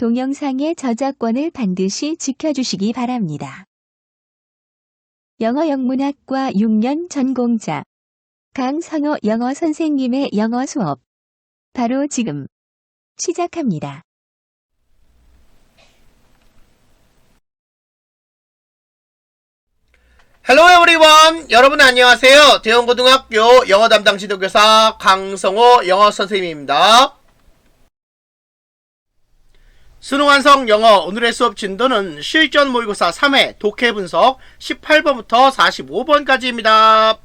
동영상의 저작권을 반드시 지켜주시기 바랍니다. 영어영문학과 6년 전공자 강선호 영어 선생님의 영어 수업 바로 지금 시작합니다. Hello everyone! 여러분 안녕하세요. 대원고등학교 영어 담당 지도교사 강성호 영어 선생님입니다. 수능 완성 영어 오늘의 수업 진도는 실전 모의고사 3회 독해 분석 18번부터 45번까지입니다.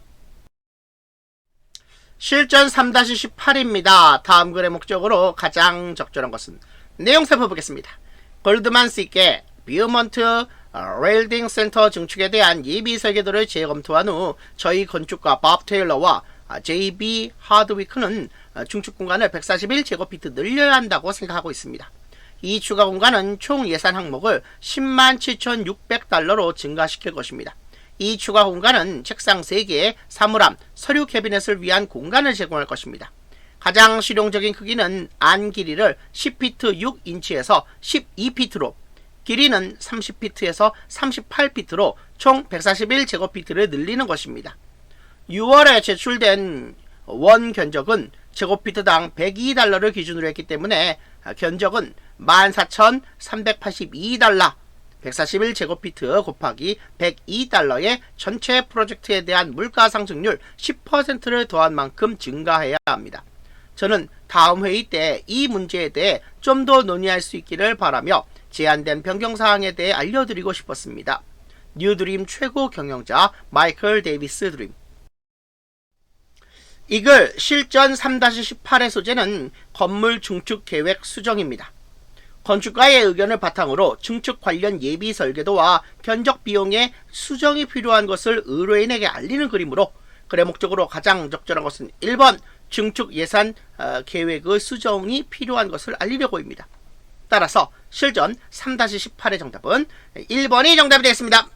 실전 3-18입니다. 다음 글의 목적으로 가장 적절한 것은 내용 살펴보겠습니다. 골드만스에게 비어먼트 레일딩 센터 증축에 대한 예비 설계도를 재검토한 후 저희 건축가 밥 테일러와 JB 하드위크는 중축 공간을 141제곱피트 늘려야 한다고 생각하고 있습니다. 이 추가 공간은 총 예산 항목을 107,600달러로 증가시킬 것입니다. 이 추가 공간은 책상 3개, 사물함, 서류 캐비넷을 위한 공간을 제공할 것입니다. 가장 실용적인 크기는 안 길이를 10피트 6인치에서 12피트로, 길이는 30피트에서 38피트로 총 141제곱피트를 늘리는 것입니다. 6월에 제출된 원 견적은 제곱피트당 102달러를 기준으로 했기 때문에 견적은 14,382달러, 141제곱피트 곱하기 102달러의 전체 프로젝트에 대한 물가 상승률 10%를 더한 만큼 증가해야 합니다. 저는 다음 회의 때 이 문제에 대해 좀 더 논의할 수 있기를 바라며 제한된 변경사항에 대해 알려드리고 싶었습니다. 뉴드림 최고 경영자 마이클 데이비스 드림. 이 글 실전 3-18의 소재는 건물 중축 계획 수정입니다. 건축가의 의견을 바탕으로 증축 관련 예비 설계도와 견적 비용의 수정이 필요한 것을 의뢰인에게 알리는 그림으로 글의 목적으로 가장 적절한 것은 1번 증축 예산 계획의 수정이 필요한 것을 알리려고입니다. 따라서 실전 3-18의 정답은 1번이 정답이 되겠습니다.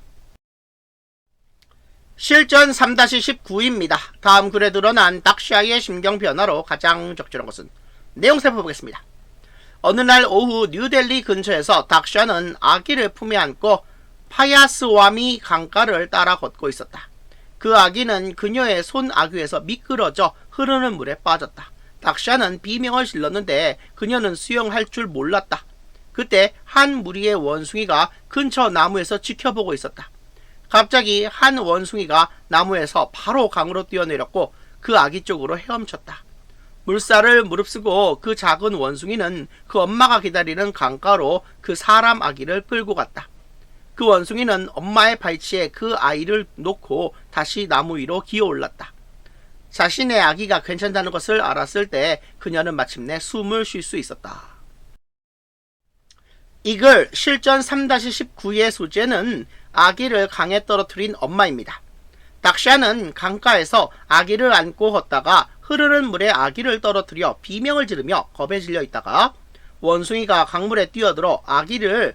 실전 3-19입니다. 다음 글에 드러난 닥샤의 심경 변화로 가장 적절한 것은 내용 살펴보겠습니다. 어느 날 오후 뉴델리 근처에서 닥샤는 아기를 품에 안고 파야스와미 강가를 따라 걷고 있었다. 그 아기는 그녀의 손 아귀에서 미끄러져 흐르는 물에 빠졌다. 닥샤는 비명을 질렀는데 그녀는 수영할 줄 몰랐다. 그때 한 무리의 원숭이가 근처 나무에서 지켜보고 있었다. 갑자기 한 원숭이가 나무에서 바로 강으로 뛰어내렸고 그 아기 쪽으로 헤엄쳤다. 물살을 무릅쓰고 그 작은 원숭이는 그 엄마가 기다리는 강가로 그 사람 아기를 끌고 갔다. 그 원숭이는 엄마의 발치에 그 아이를 놓고 다시 나무 위로 기어올랐다. 자신의 아기가 괜찮다는 것을 알았을 때 그녀는 마침내 숨을 쉴 수 있었다. 이 글 실전 3-19의 소재는 아기를 강에 떨어뜨린 엄마입니다. 닥샤는 강가에서 아기를 안고 걷다가 흐르는 물에 아기를 떨어뜨려 비명을 지르며 겁에 질려 있다가 원숭이가 강물에 뛰어들어 아기를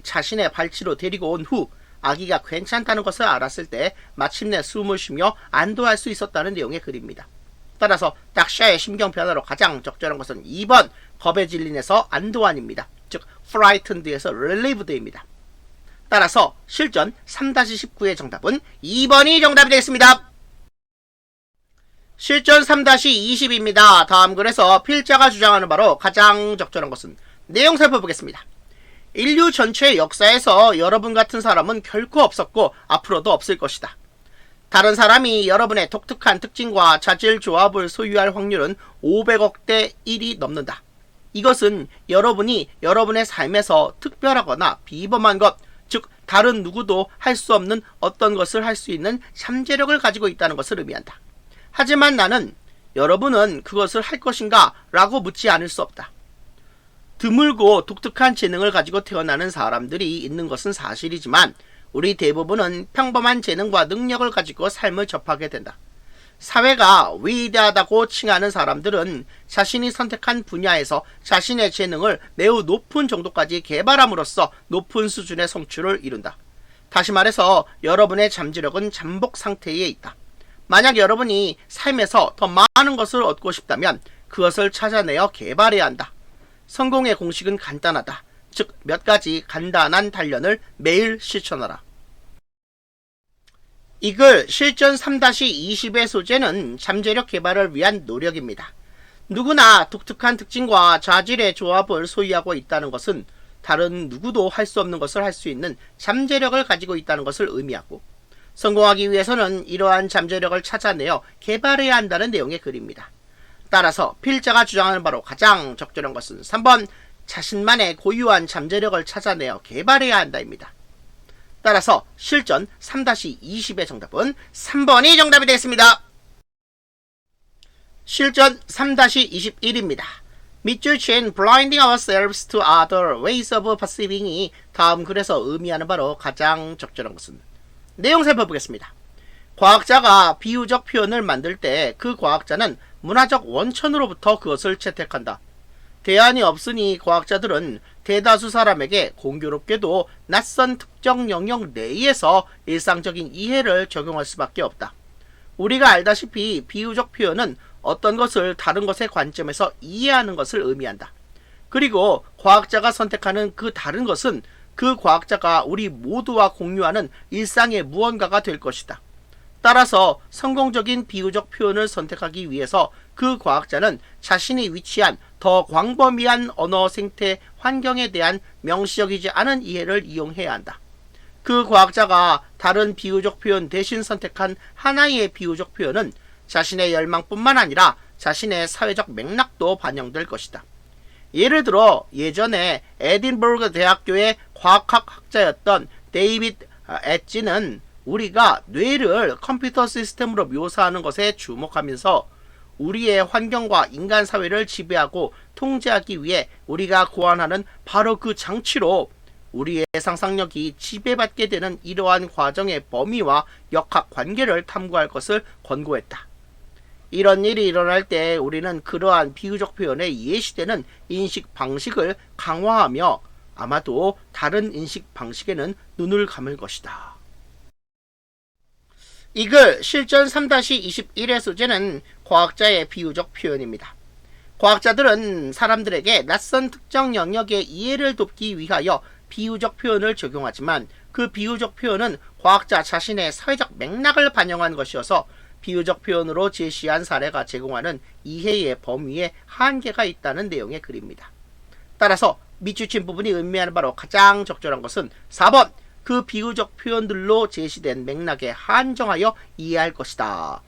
자신의 발치로 데리고 온 후 아기가 괜찮다는 것을 알았을 때 마침내 숨을 쉬며 안도할 수 있었다는 내용의 글입니다. 따라서 닥샤의 심경 변화로 가장 적절한 것은 2번 겁에 질린에서 안도한입니다. 즉 frightened에서 relieved입니다. 따라서 실전 3-19의 정답은 2번이 정답이 되겠습니다. 실전 3-20입니다. 다음 글에서 필자가 주장하는 바로 가장 적절한 것은 내용 살펴보겠습니다. 인류 전체의 역사에서 여러분 같은 사람은 결코 없었고 앞으로도 없을 것이다. 다른 사람이 여러분의 독특한 특징과 자질 조합을 소유할 확률은 500억 대 1이 넘는다. 이것은 여러분이 여러분의 삶에서 특별하거나 비범한 것, 즉 다른 누구도 할 수 없는 어떤 것을 할 수 있는 잠재력을 가지고 있다는 것을 의미한다. 하지만 나는 여러분은 그것을 할 것인가? 라고 묻지 않을 수 없다. 드물고 독특한 재능을 가지고 태어나는 사람들이 있는 것은 사실이지만 우리 대부분은 평범한 재능과 능력을 가지고 삶을 접하게 된다. 사회가 위대하다고 칭하는 사람들은 자신이 선택한 분야에서 자신의 재능을 매우 높은 정도까지 개발함으로써 높은 수준의 성취를 이룬다. 다시 말해서 여러분의 잠재력은 잠복 상태에 있다. 만약 여러분이 삶에서 더 많은 것을 얻고 싶다면 그것을 찾아내어 개발해야 한다. 성공의 공식은 간단하다. 즉, 몇 가지 간단한 단련을 매일 실천하라. 이글 실전 3-20의 소재는 잠재력 개발을 위한 노력입니다. 누구나 독특한 특징과 자질의 조합을 소유하고 있다는 것은 다른 누구도 할 수 없는 것을 할 수 있는 잠재력을 가지고 있다는 것을 의미하고, 성공하기 위해서는 이러한 잠재력을 찾아내어 개발해야 한다는 내용의 글입니다. 따라서 필자가 주장하는 바로 가장 적절한 것은 3번 자신만의 고유한 잠재력을 찾아내어 개발해야 한다입니다. 따라서 실전 3-20의 정답은 3번이 정답이 되겠습니다. 실전 3-21입니다. 밑줄 친 blinding ourselves to other ways of perceiving이 다음 글에서 의미하는 바로 가장 적절한 것은, 내용 살펴보겠습니다. 과학자가 비유적 표현을 만들 때 그 과학자는 문화적 원천으로부터 그것을 채택한다. 대안이 없으니 과학자들은 대다수 사람에게 공교롭게도 낯선 특정 영역 내에서 일상적인 이해를 적용할 수밖에 없다. 우리가 알다시피 비유적 표현은 어떤 것을 다른 것의 관점에서 이해하는 것을 의미한다. 그리고 과학자가 선택하는 그 다른 것은 그 과학자가 우리 모두와 공유하는 일상의 무언가가 될 것이다. 따라서 성공적인 비유적 표현을 선택하기 위해서 그 과학자는 자신이 위치한 더 광범위한 언어 생태 환경에 대한 명시적이지 않은 이해를 이용해야 한다. 그 과학자가 다른 비유적 표현 대신 선택한 하나의 비유적 표현은 자신의 열망뿐만 아니라 자신의 사회적 맥락도 반영될 것이다. 예를 들어 예전에 에딘버그 대학교의 과학학 학자였던 데이비드 엣지는 우리가 뇌를 컴퓨터 시스템으로 묘사하는 것에 주목하면서 우리의 환경과 인간 사회를 지배하고 통제하기 위해 우리가 고안하는 바로 그 장치로 우리의 상상력이 지배받게 되는 이러한 과정의 범위와 역학 관계를 탐구할 것을 권고했다. 이런 일이 일어날 때 우리는 그러한 비유적 표현에 예시되는 인식 방식을 강화하며 아마도 다른 인식 방식에는 눈을 감을 것이다. 이글 실전 3-21의 소재는 과학자의 비유적 표현입니다. 과학자들은 사람들에게 낯선 특정 영역의 이해를 돕기 위하여 비유적 표현을 적용하지만 그 비유적 표현은 과학자 자신의 사회적 맥락을 반영한 것이어서 비유적 표현으로 제시한 사례가 제공하는 이해의 범위에 한계가 있다는 내용의 글입니다. 따라서 밑줄친 부분이 의미하는 바로 가장 적절한 것은 4번 그 비유적 표현들로 제시된 맥락에 한정하여 이해할 것이다.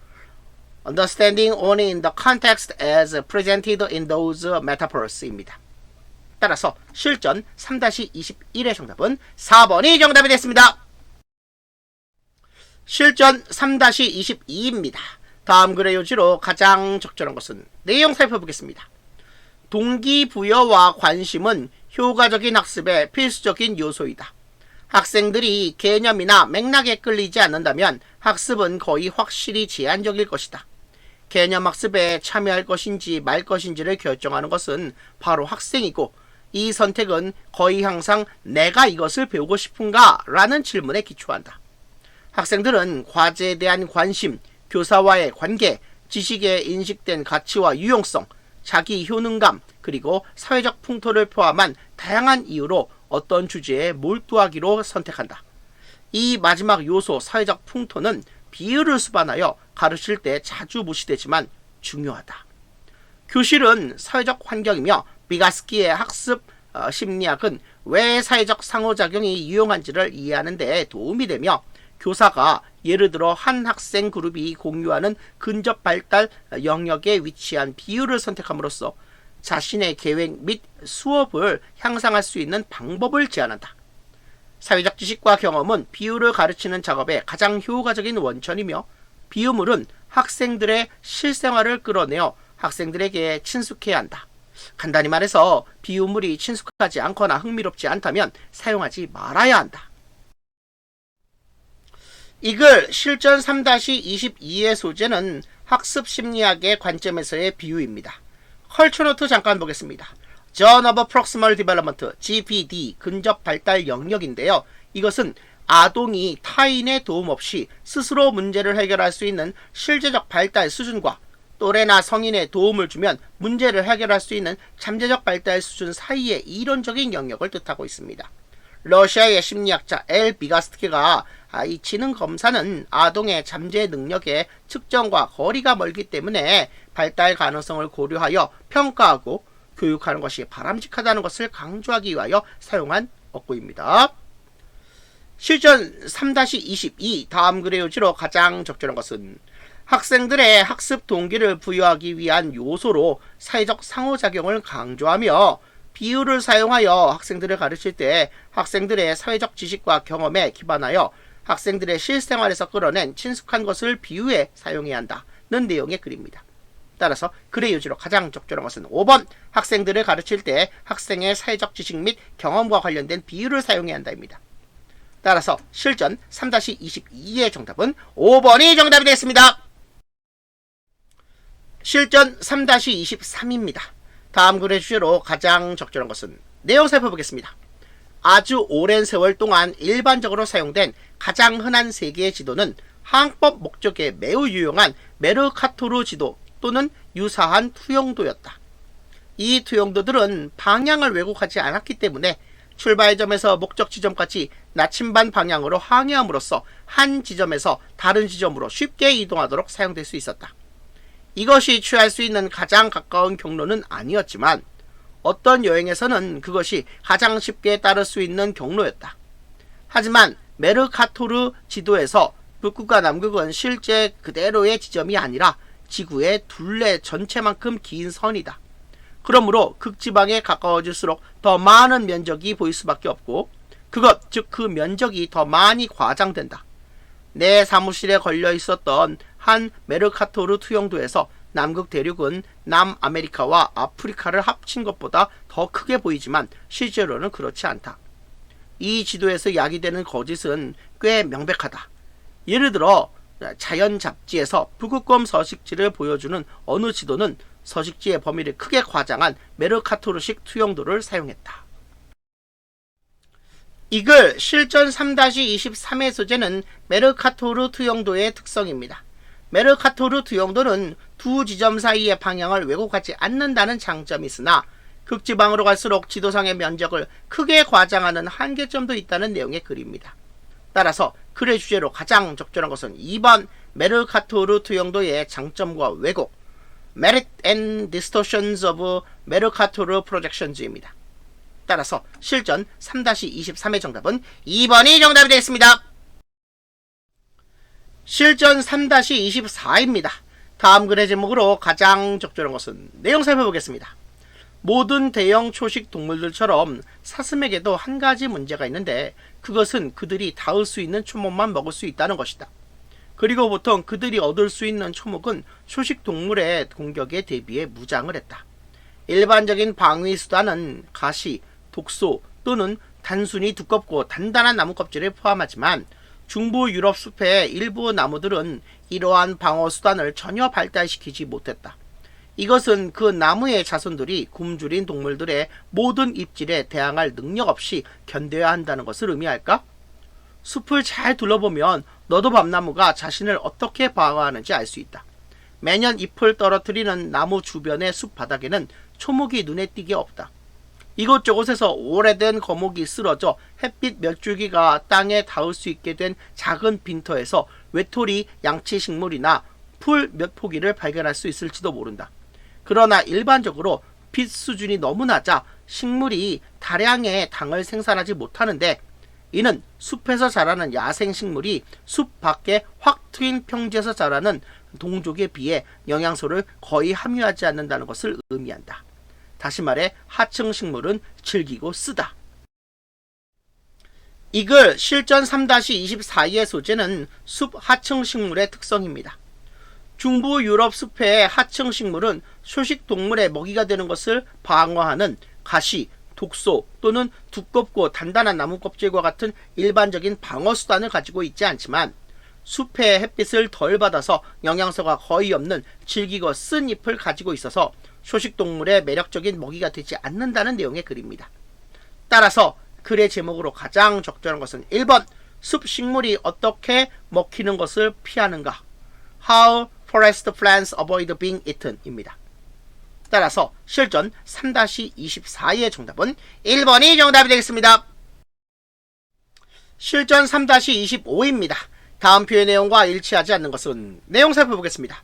Understanding only in the context as presented in those metaphors입니다. 따라서 실전 3-21의 정답은 4번이 정답이 됐습니다. 실전 3-22입니다. 다음 글의 요지로 가장 적절한 것은, 내용 살펴보겠습니다. 동기부여와 관심은 효과적인 학습의 필수적인 요소이다. 학생들이 개념이나 맥락에 끌리지 않는다면 학습은 거의 확실히 제한적일 것이다. 개념 학습에 참여할 것인지 말 것인지를 결정하는 것은 바로 학생이고, 이 선택은 거의 항상 내가 이것을 배우고 싶은가? 라는 질문에 기초한다. 학생들은 과제에 대한 관심, 교사와의 관계, 지식에 인식된 가치와 유용성, 자기 효능감, 그리고 사회적 풍토를 포함한 다양한 이유로 어떤 주제에 몰두하기로 선택한다. 이 마지막 요소 사회적 풍토는 비유를 수반하여 가르칠 때 자주 무시되지만 중요하다. 교실은 사회적 환경이며 비가스키의 학습 심리학은 왜 사회적 상호작용이 유용한지를 이해하는 데 도움이 되며, 교사가 예를 들어 한 학생 그룹이 공유하는 근접 발달 영역에 위치한 비유를 선택함으로써 자신의 계획 및 수업을 향상할 수 있는 방법을 제안한다. 사회적 지식과 경험은 비유를 가르치는 작업의 가장 효과적인 원천이며, 비유물은 학생들의 실생활을 끌어내어 학생들에게 친숙해야 한다. 간단히 말해서 비유물이 친숙하지 않거나 흥미롭지 않다면 사용하지 말아야 한다. 이글 실전 3-22의 소재는 학습 심리학의 관점에서의 비유입니다. 컬처노트 잠깐 보겠습니다. Journal of Proximal Development, GPD, 근접 발달 영역인데요. 이것은 아동이 타인의 도움 없이 스스로 문제를 해결할 수 있는 실제적 발달 수준과 또래나 성인의 도움을 주면 문제를 해결할 수 있는 잠재적 발달 수준 사이의 이론적인 영역을 뜻하고 있습니다. 러시아의 심리학자 엘 비가스트키가 이 지능 검사는 아동의 잠재 능력의 측정과 거리가 멀기 때문에 발달 가능성을 고려하여 평가하고 교육하는 것이 바람직하다는 것을 강조하기 위하여 사용한 어구입니다. 실전 3-22 다음 글의 요지로 가장 적절한 것은 학생들의 학습 동기를 부여하기 위한 요소로 사회적 상호작용을 강조하며 비유를 사용하여 학생들을 가르칠 때 학생들의 사회적 지식과 경험에 기반하여 학생들의 실생활에서 끌어낸 친숙한 것을 비유해 사용해야 한다는 내용의 글입니다. 따라서 글의 요지로 가장 적절한 것은 5번 학생들을 가르칠 때 학생의 사회적 지식 및 경험과 관련된 비유를 사용해야 한다입니다. 따라서 실전 3-22의 정답은 5번이 정답이 되겠습니다. 실전 3-23입니다. 다음 글의 주제로 가장 적절한 것은 내용 살펴보겠습니다. 아주 오랜 세월 동안 일반적으로 사용된 가장 흔한 세계의 지도는 항법 목적에 매우 유용한 메르카토르 지도 또는 유사한 투영도였다. 이 투영도들은 방향을 왜곡하지 않았기 때문에 출발점에서 목적 지점까지 나침반 방향으로 항해함으로써 한 지점에서 다른 지점으로 쉽게 이동하도록 사용될 수 있었다. 이것이 취할 수 있는 가장 가까운 경로는 아니었지만 어떤 여행에서는 그것이 가장 쉽게 따를 수 있는 경로였다. 하지만 메르카토르 지도에서 북극과 남극은 실제 그대로의 지점이 아니라 지구의 둘레 전체만큼 긴 선이다. 그러므로 극지방에 가까워질수록 더 많은 면적이 보일 수밖에 없고 그것, 즉 그 면적이 더 많이 과장된다. 내 사무실에 걸려 있었던 한 메르카토르 투영도에서 남극 대륙은 남아메리카와 아프리카를 합친 것보다 더 크게 보이지만 실제로는 그렇지 않다. 이 지도에서 야기되는 거짓은 꽤 명백하다. 예를 들어 자연 잡지에서 북극곰 서식지를 보여주는 어느 지도는 서식지의 범위를 크게 과장한 메르카토르식 투영도를 사용했다. 이 글 실전 3-23의 소재는 메르카토르 투영도의 특성입니다. 메르카토르 투영도는 두 지점 사이의 방향을 왜곡하지 않는다는 장점이 있으나 극지방으로 갈수록 지도상의 면적을 크게 과장하는 한계점도 있다는 내용의 글입니다. 따라서 글의 주제로 가장 적절한 것은 2번 메르카토르 투영도의 장점과 왜곡 Merit and Distortions of Mercator Projections입니다. 따라서 실전 3-23의 정답은 2번이 정답이 되겠습니다. 실전 3-24입니다. 다음 글의 제목으로 가장 적절한 것은 내용 살펴보겠습니다. 모든 대형 초식 동물들처럼 사슴에게도 한 가지 문제가 있는데 그것은 그들이 닿을 수 있는 초목만 먹을 수 있다는 것이다. 그리고 보통 그들이 얻을 수 있는 초목은 초식 동물의 공격에 대비해 무장을 했다. 일반적인 방위 수단은 가시, 독소 또는 단순히 두껍고 단단한 나무 껍질을 포함하지만 중부 유럽 숲의 일부 나무들은 이러한 방어 수단을 전혀 발달시키지 못했다. 이것은 그 나무의 자손들이 굶주린 동물들의 모든 입질에 대항할 능력 없이 견뎌야 한다는 것을 의미할까? 숲을 잘 둘러보면 너도 밤나무가 자신을 어떻게 방어하는지 알 수 있다. 매년 잎을 떨어뜨리는 나무 주변의 숲 바닥에는 초목이 눈에 띄게 없다. 이곳저곳에서 오래된 거목이 쓰러져 햇빛 몇 줄기가 땅에 닿을 수 있게 된 작은 빈터에서 외톨이 양치식물이나 풀 몇 포기를 발견할 수 있을지도 모른다. 그러나 일반적으로 빛 수준이 너무 낮아 식물이 다량의 당을 생산하지 못하는데 이는 숲에서 자라는 야생식물이 숲 밖에 확 트인 평지에서 자라는 동족에 비해 영양소를 거의 함유하지 않는다는 것을 의미한다. 다시 말해 하층 식물은 질기고 쓰다. 이 글 실전 3-24의 소재는 숲 하층 식물의 특성입니다. 중부 유럽 숲의 하층 식물은 초식 동물의 먹이가 되는 것을 방어하는 가시, 독소 또는 두껍고 단단한 나무 껍질과 같은 일반적인 방어 수단을 가지고 있지 않지만 숲의 햇빛을 덜 받아서 영양소가 거의 없는 질기고 쓴 잎을 가지고 있어서 초식동물의 매력적인 먹이가 되지 않는다는 내용의 글입니다. 따라서 글의 제목으로 가장 적절한 것은 1번 숲 식물이 어떻게 먹히는 것을 피하는가 How forest plants avoid being eaten 입니다. 따라서 실전 3-24의 정답은 1번이 정답이 되겠습니다. 실전 3-25입니다. 다음 표의 내용과 일치하지 않는 것은 내용 살펴보겠습니다.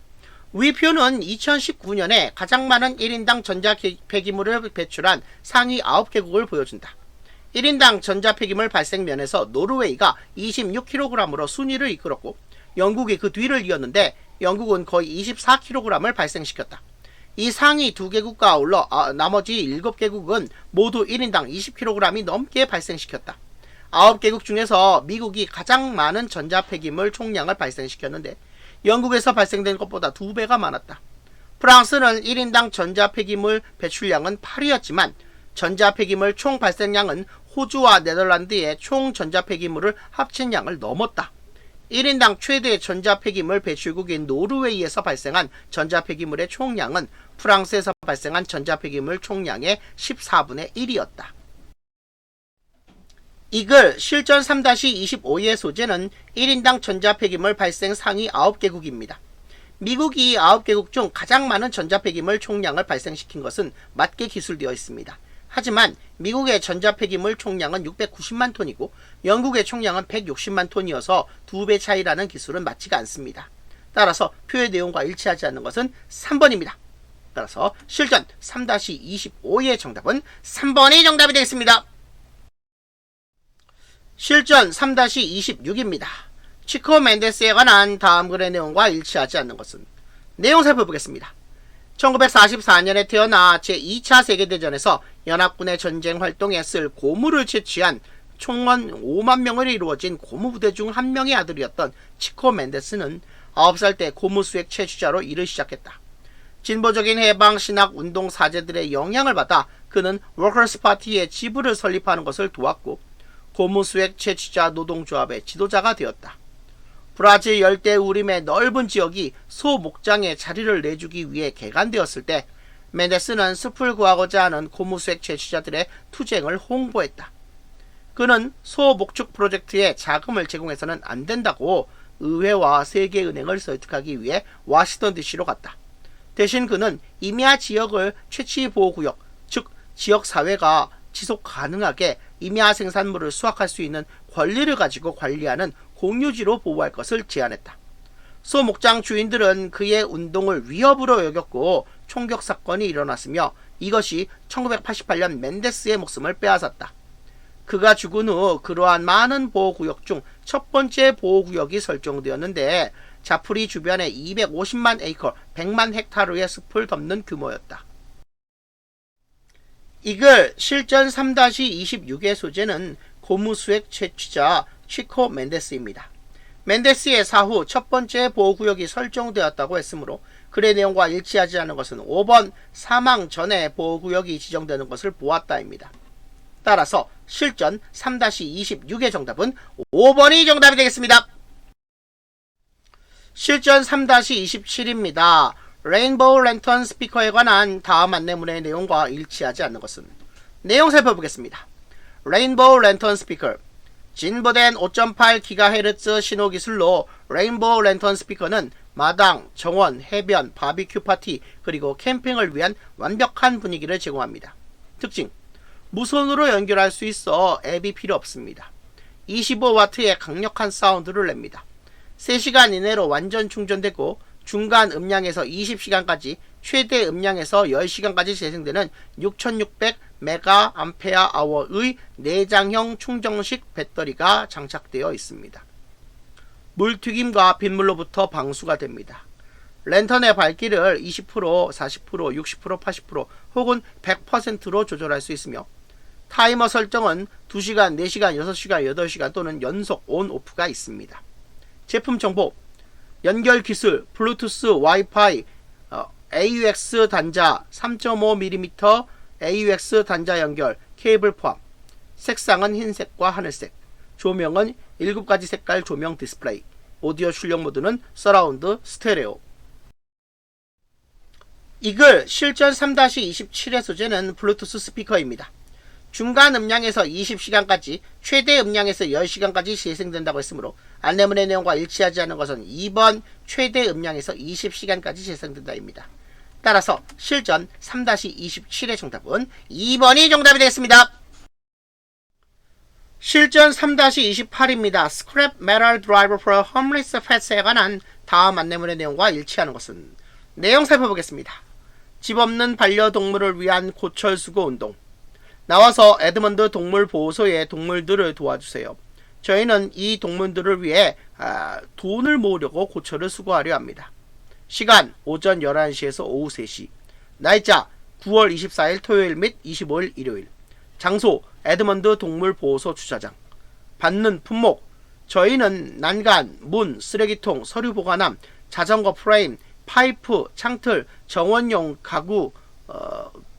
위 표는 2019년에 가장 많은 1인당 전자 폐기물을 배출한 상위 9개국을 보여준다. 1인당 전자 폐기물 발생면에서 노르웨이가 26kg으로 순위를 이끌었고 영국이 그 뒤를 이었는데 영국은 거의 24kg을 발생시켰다. 이 상위 2개국과 아울러 나머지 7개국은 모두 1인당 20kg이 넘게 발생시켰다. 9개국 중에서 미국이 가장 많은 전자 폐기물 총량을 발생시켰는데 영국에서 발생된 것보다 2배가 많았다. 프랑스는 1인당 전자 폐기물 배출량은 8위였지만 전자 폐기물 총 발생량은 호주와 네덜란드의 총 전자 폐기물을 합친 양을 넘었다. 1인당 최대 전자 폐기물 배출국인 노르웨이에서 발생한 전자 폐기물의 총량은 프랑스에서 발생한 전자 폐기물 총량의 14분의 1이었다. 이글 실전 3-25의 소재는 1인당 전자 폐기물 발생 상위 9개국입니다. 미국이 9개국 중 가장 많은 전자 폐기물 총량을 발생시킨 것은 맞게 기술되어 있습니다. 하지만 미국의 전자 폐기물 총량은 690만 톤이고 영국의 총량은 160만 톤이어서 2배 차이라는 기술은 맞지가 않습니다. 따라서 표의 내용과 일치하지 않는 것은 3번입니다. 따라서 실전 3-25의 정답은 3번이 정답이 되겠습니다. 실전 3-26입니다. 치코 멘데스에 관한 다음 글의 내용과 일치하지 않는 것은 내용 살펴보겠습니다. 1944년에 태어나 제2차 세계대전에서 연합군의 전쟁 활동에 쓸 고무를 채취한 총원 5만 명을 이루어진 고무부대 중 한 명의 아들이었던 치코 멘데스는 9살 때 고무 수액 채취자로 일을 시작했다. 진보적인 해방 신학 운동 사제들의 영향을 받아 그는 워커스 파티의 지부를 설립하는 것을 도왔고 고무 수액 채취자 노동조합의 지도자가 되었다. 브라질 열대 우림의 넓은 지역이 소목장에 자리를 내주기 위해 개간되었을 때 멘데스는 숲을 구하고자 하는 고무수액 채취자들의 투쟁을 홍보했다. 그는 소목축 프로젝트에 자금을 제공해서는 안 된다고 의회와 세계은행을 설득하기 위해 워싱턴 DC로 갔다. 대신 그는 임야 지역을 채취보호구역, 즉 지역사회가 지속 가능하게 임야 생산물을 수확할 수 있는 권리를 가지고 관리하는 공유지로 보호할 것을 제안했다. 소목장 주인들은 그의 운동을 위협으로 여겼고 총격 사건이 일어났으며 이것이 1988년 멘데스의 목숨을 빼앗았다. 그가 죽은 후 그러한 많은 보호구역 중 첫 번째 보호구역이 설정되었는데 자프리 주변에 250만 에이커 100만 헥타르의 숲을 덮는 규모였다. 이글 실전 3-26의 소재는 고무수액 채취자 치코 멘데스입니다. 멘데스의 사후 첫 번째 보호구역이 설정되었다고 했으므로 글의 내용과 일치하지 않는 것은 5번 사망 전에 보호구역이 지정되는 것을 보았다입니다. 따라서 실전 3-26의 정답은 5번이 정답이 되겠습니다. 실전 3-27입니다. 레인보우 랜턴 스피커에 관한 다음 안내문의 내용과 일치하지 않는 것은 내용 살펴보겠습니다. 레인보우 랜턴 스피커 진보된 5.8GHz 신호 기술로 레인보우 랜턴 스피커는 마당, 정원, 해변, 바비큐 파티, 그리고 캠핑을 위한 완벽한 분위기를 제공합니다. 특징: 무선으로 연결할 수 있어 앱이 필요 없습니다. 25W의 강력한 사운드를 냅니다. 3시간 이내로 완전 충전되고 중간 음량에서 20시간까지 최대 음량에서 10시간까지 재생되는 6600mAh의 내장형 충전식 배터리가 장착되어 있습니다. 물튀김과 빗물로부터 방수가 됩니다. 랜턴의 밝기를 20%, 40%, 60%, 80% 혹은 100%로 조절할 수 있으며 타이머 설정은 2시간, 4시간, 6시간, 8시간 또는 연속 온-오프가 있습니다. 제품 정보: 연결 기술, 블루투스, 와이파이, AUX 단자, 3.5mm AUX 단자 연결, 케이블 포함. 색상은 흰색과 하늘색. 조명은 7가지 색깔 조명 디스플레이. 오디오 출력 모드는 서라운드 스테레오. 이글 실전 3-27의 소재는 블루투스 스피커입니다. 중간 음량에서 20시간까지, 최대 음량에서 10시간까지 재생된다고 했으므로 안내문의 내용과 일치하지 않는 것은 2번 최대 음량에서 20시간까지 재생된다입니다. 따라서 실전 3-27의 정답은 2번이 정답이 되겠습니다. 실전 3-28입니다. Scrap metal driver for homeless pets에 관한 다음 안내문의 내용과 일치하는 것은 내용 살펴보겠습니다. 집 없는 반려동물을 위한 고철수거 운동. 나와서 에드먼드 동물보호소의 동물들을 도와주세요. 저희는 이 동물들을 위해 돈을 모으려고 고철을 수거하려 합니다. 시간 오전 11시에서 오후 3시. 날짜 9월 24일 토요일 및 25일 일요일. 장소 에드먼드 동물보호소 주차장. 받는 품목 저희는 난간, 문, 쓰레기통, 서류 보관함, 자전거 프레임, 파이프, 창틀, 정원용 가구,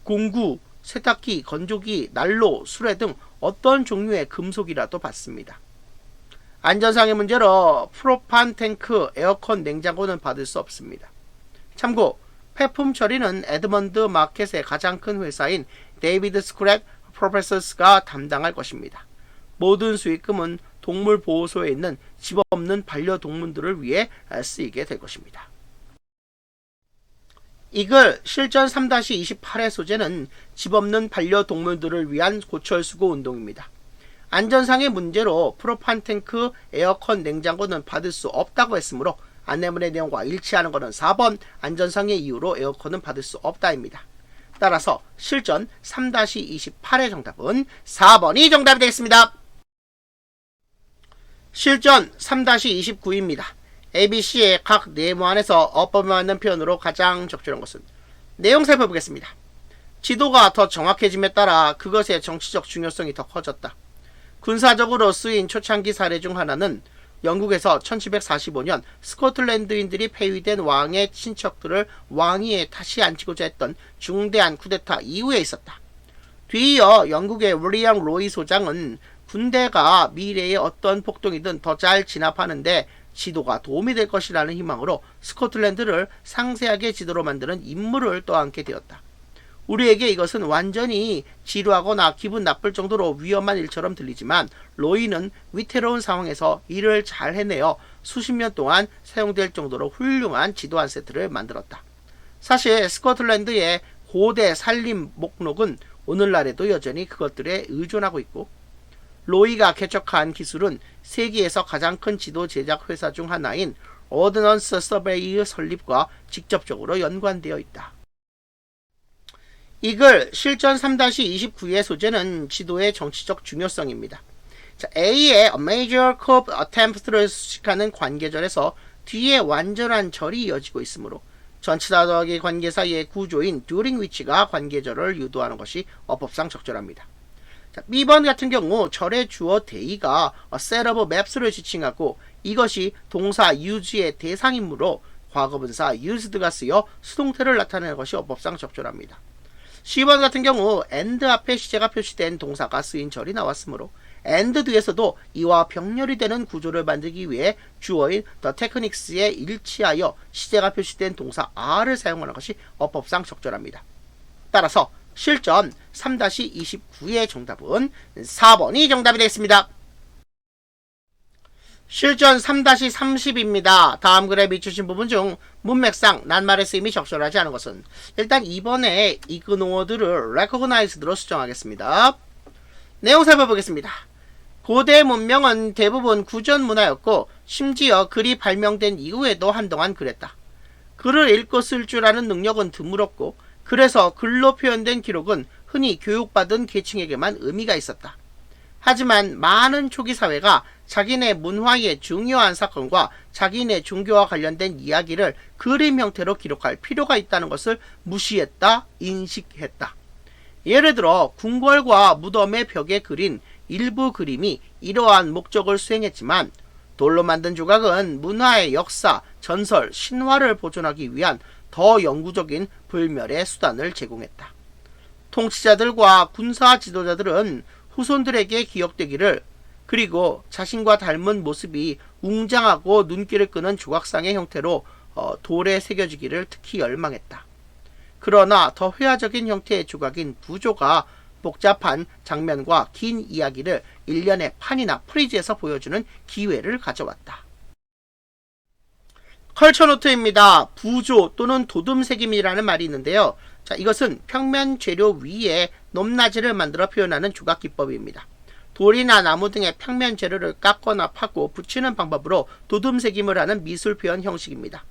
공구, 세탁기, 건조기, 난로, 수레 등 어떤 종류의 금속이라도 받습니다. 안전상의 문제로 프로판 탱크, 에어컨, 냉장고는 받을 수 없습니다. 참고 폐품 처리는 에드먼드 마켓의 가장 큰 회사인 데이비드 스크랩 프로페서스가 담당할 것입니다. 모든 수익금은 동물보호소에 있는 집 없는 반려동물들을 위해 쓰이게 될 것입니다. 이글 실전 3-28의 소재는 집 없는 반려동물들을 위한 고철수거 운동입니다. 안전상의 문제로 프로판 탱크, 에어컨, 냉장고는 받을 수 없다고 했으므로 안내문의 내용과 일치하는 것은 4번 안전상의 이유로 에어컨은 받을 수 없다입니다. 따라서 실전 3-28의 정답은 4번이 정답이 되겠습니다. 실전 3-29입니다. ABC의 각 네모 안에서 어법에 맞는 표현으로 가장 적절한 것은 내용 살펴보겠습니다. 지도가 더 정확해짐에 따라 그것의 정치적 중요성이 더 커졌다. 군사적으로 쓰인 초창기 사례 중 하나는 영국에서 1745년 스코틀랜드인들이 폐위된 왕의 친척들을 왕위에 다시 앉히고자 했던 중대한 쿠데타 이후에 있었다. 뒤이어 영국의 윌리엄 로이 소장은 군대가 미래의 어떤 폭동이든 더 잘 진압하는데 지도가 도움이 될 것이라는 희망으로 스코틀랜드를 상세하게 지도로 만드는 임무를 떠안게 되었다. 우리에게 이것은 완전히 지루하거나 기분 나쁠 정도로 위험한 일처럼 들리지만 로이는 위태로운 상황에서 일을 잘 해내어 수십 년 동안 사용될 정도로 훌륭한 지도 한 세트를 만들었다. 사실 스코틀랜드의 고대 산림 목록은 오늘날에도 여전히 그것들에 의존하고 있고 로이가 개척한 기술은 세계에서 가장 큰 지도 제작 회사 중 하나인 오더넌스 서베이의 설립과 직접적으로 연관되어 있다. 이글 실전 3-29의 소재는 지도의 정치적 중요성입니다. A의 A major coup attempt를 수식하는 관계절에서 뒤에 완전한 절이 이어지고 있으므로 전치사 더하기 관계사 의 구조인 during which가 관계절을 유도하는 것이 어법상 적절합니다. B번 같은 경우 절의 주어 대의가 a set of maps를 지칭하고 이것이 동사 use의 대상이므로 과거분사 used가 쓰여 수동태를 나타내는 것이 어법상 적절합니다. C번 같은 경우 and 앞에 시제가 표시된 동사가 쓰인 절이 나왔으므로 and 뒤에서도 이와 병렬이 되는 구조를 만들기 위해 주어인 the technics에 일치하여 시제가 표시된 동사 are를 사용하는 것이 어법상 적절합니다. 따라서 실전 3-29의 정답은 4번이 정답이 되겠습니다. 실전 3-30입니다. 다음 글에 비추신 부분 중 문맥상 낱말의 쓰임이 적절하지 않은 것은 일단 2번에 ignored를 recognised로 수정하겠습니다. 내용 살펴보겠습니다. 고대 문명은 대부분 구전 문화였고 심지어 글이 발명된 이후에도 한동안 그랬다. 글을 읽고 쓸 줄 아는 능력은 드물었고 그래서 글로 표현된 기록은 흔히 교육받은 계층에게만 의미가 있었다. 하지만 많은 초기 사회가 자기네 문화의 중요한 사건과 자기네 종교와 관련된 이야기를 그림 형태로 기록할 필요가 있다는 것을 무시했다, 인식했다. 예를 들어 궁궐과 무덤의 벽에 그린 일부 그림이 이러한 목적을 수행했지만 돌로 만든 조각은 문화의 역사, 전설, 신화를 보존하기 위한 더 영구적인 불멸의 수단을 제공했다. 통치자들과 군사 지도자들은 후손들에게 기억되기를 그리고 자신과 닮은 모습이 웅장하고 눈길을 끄는 조각상의 형태로 돌에 새겨지기를 특히 열망했다. 그러나 더 회화적인 형태의 조각인 부조가 복잡한 장면과 긴 이야기를 일련의 판이나 프리즈에서 보여주는 기회를 가져왔다. 컬처노트입니다. 부조 또는 도둠새김이라는 말이 있는데요. 자, 이것은 평면 재료 위에 높낮이를 만들어 표현하는 조각 기법입니다. 돌이나 나무 등의 평면 재료를 깎거나 파고 붙이는 방법으로 도둠새김을 하는 미술 표현 형식입니다.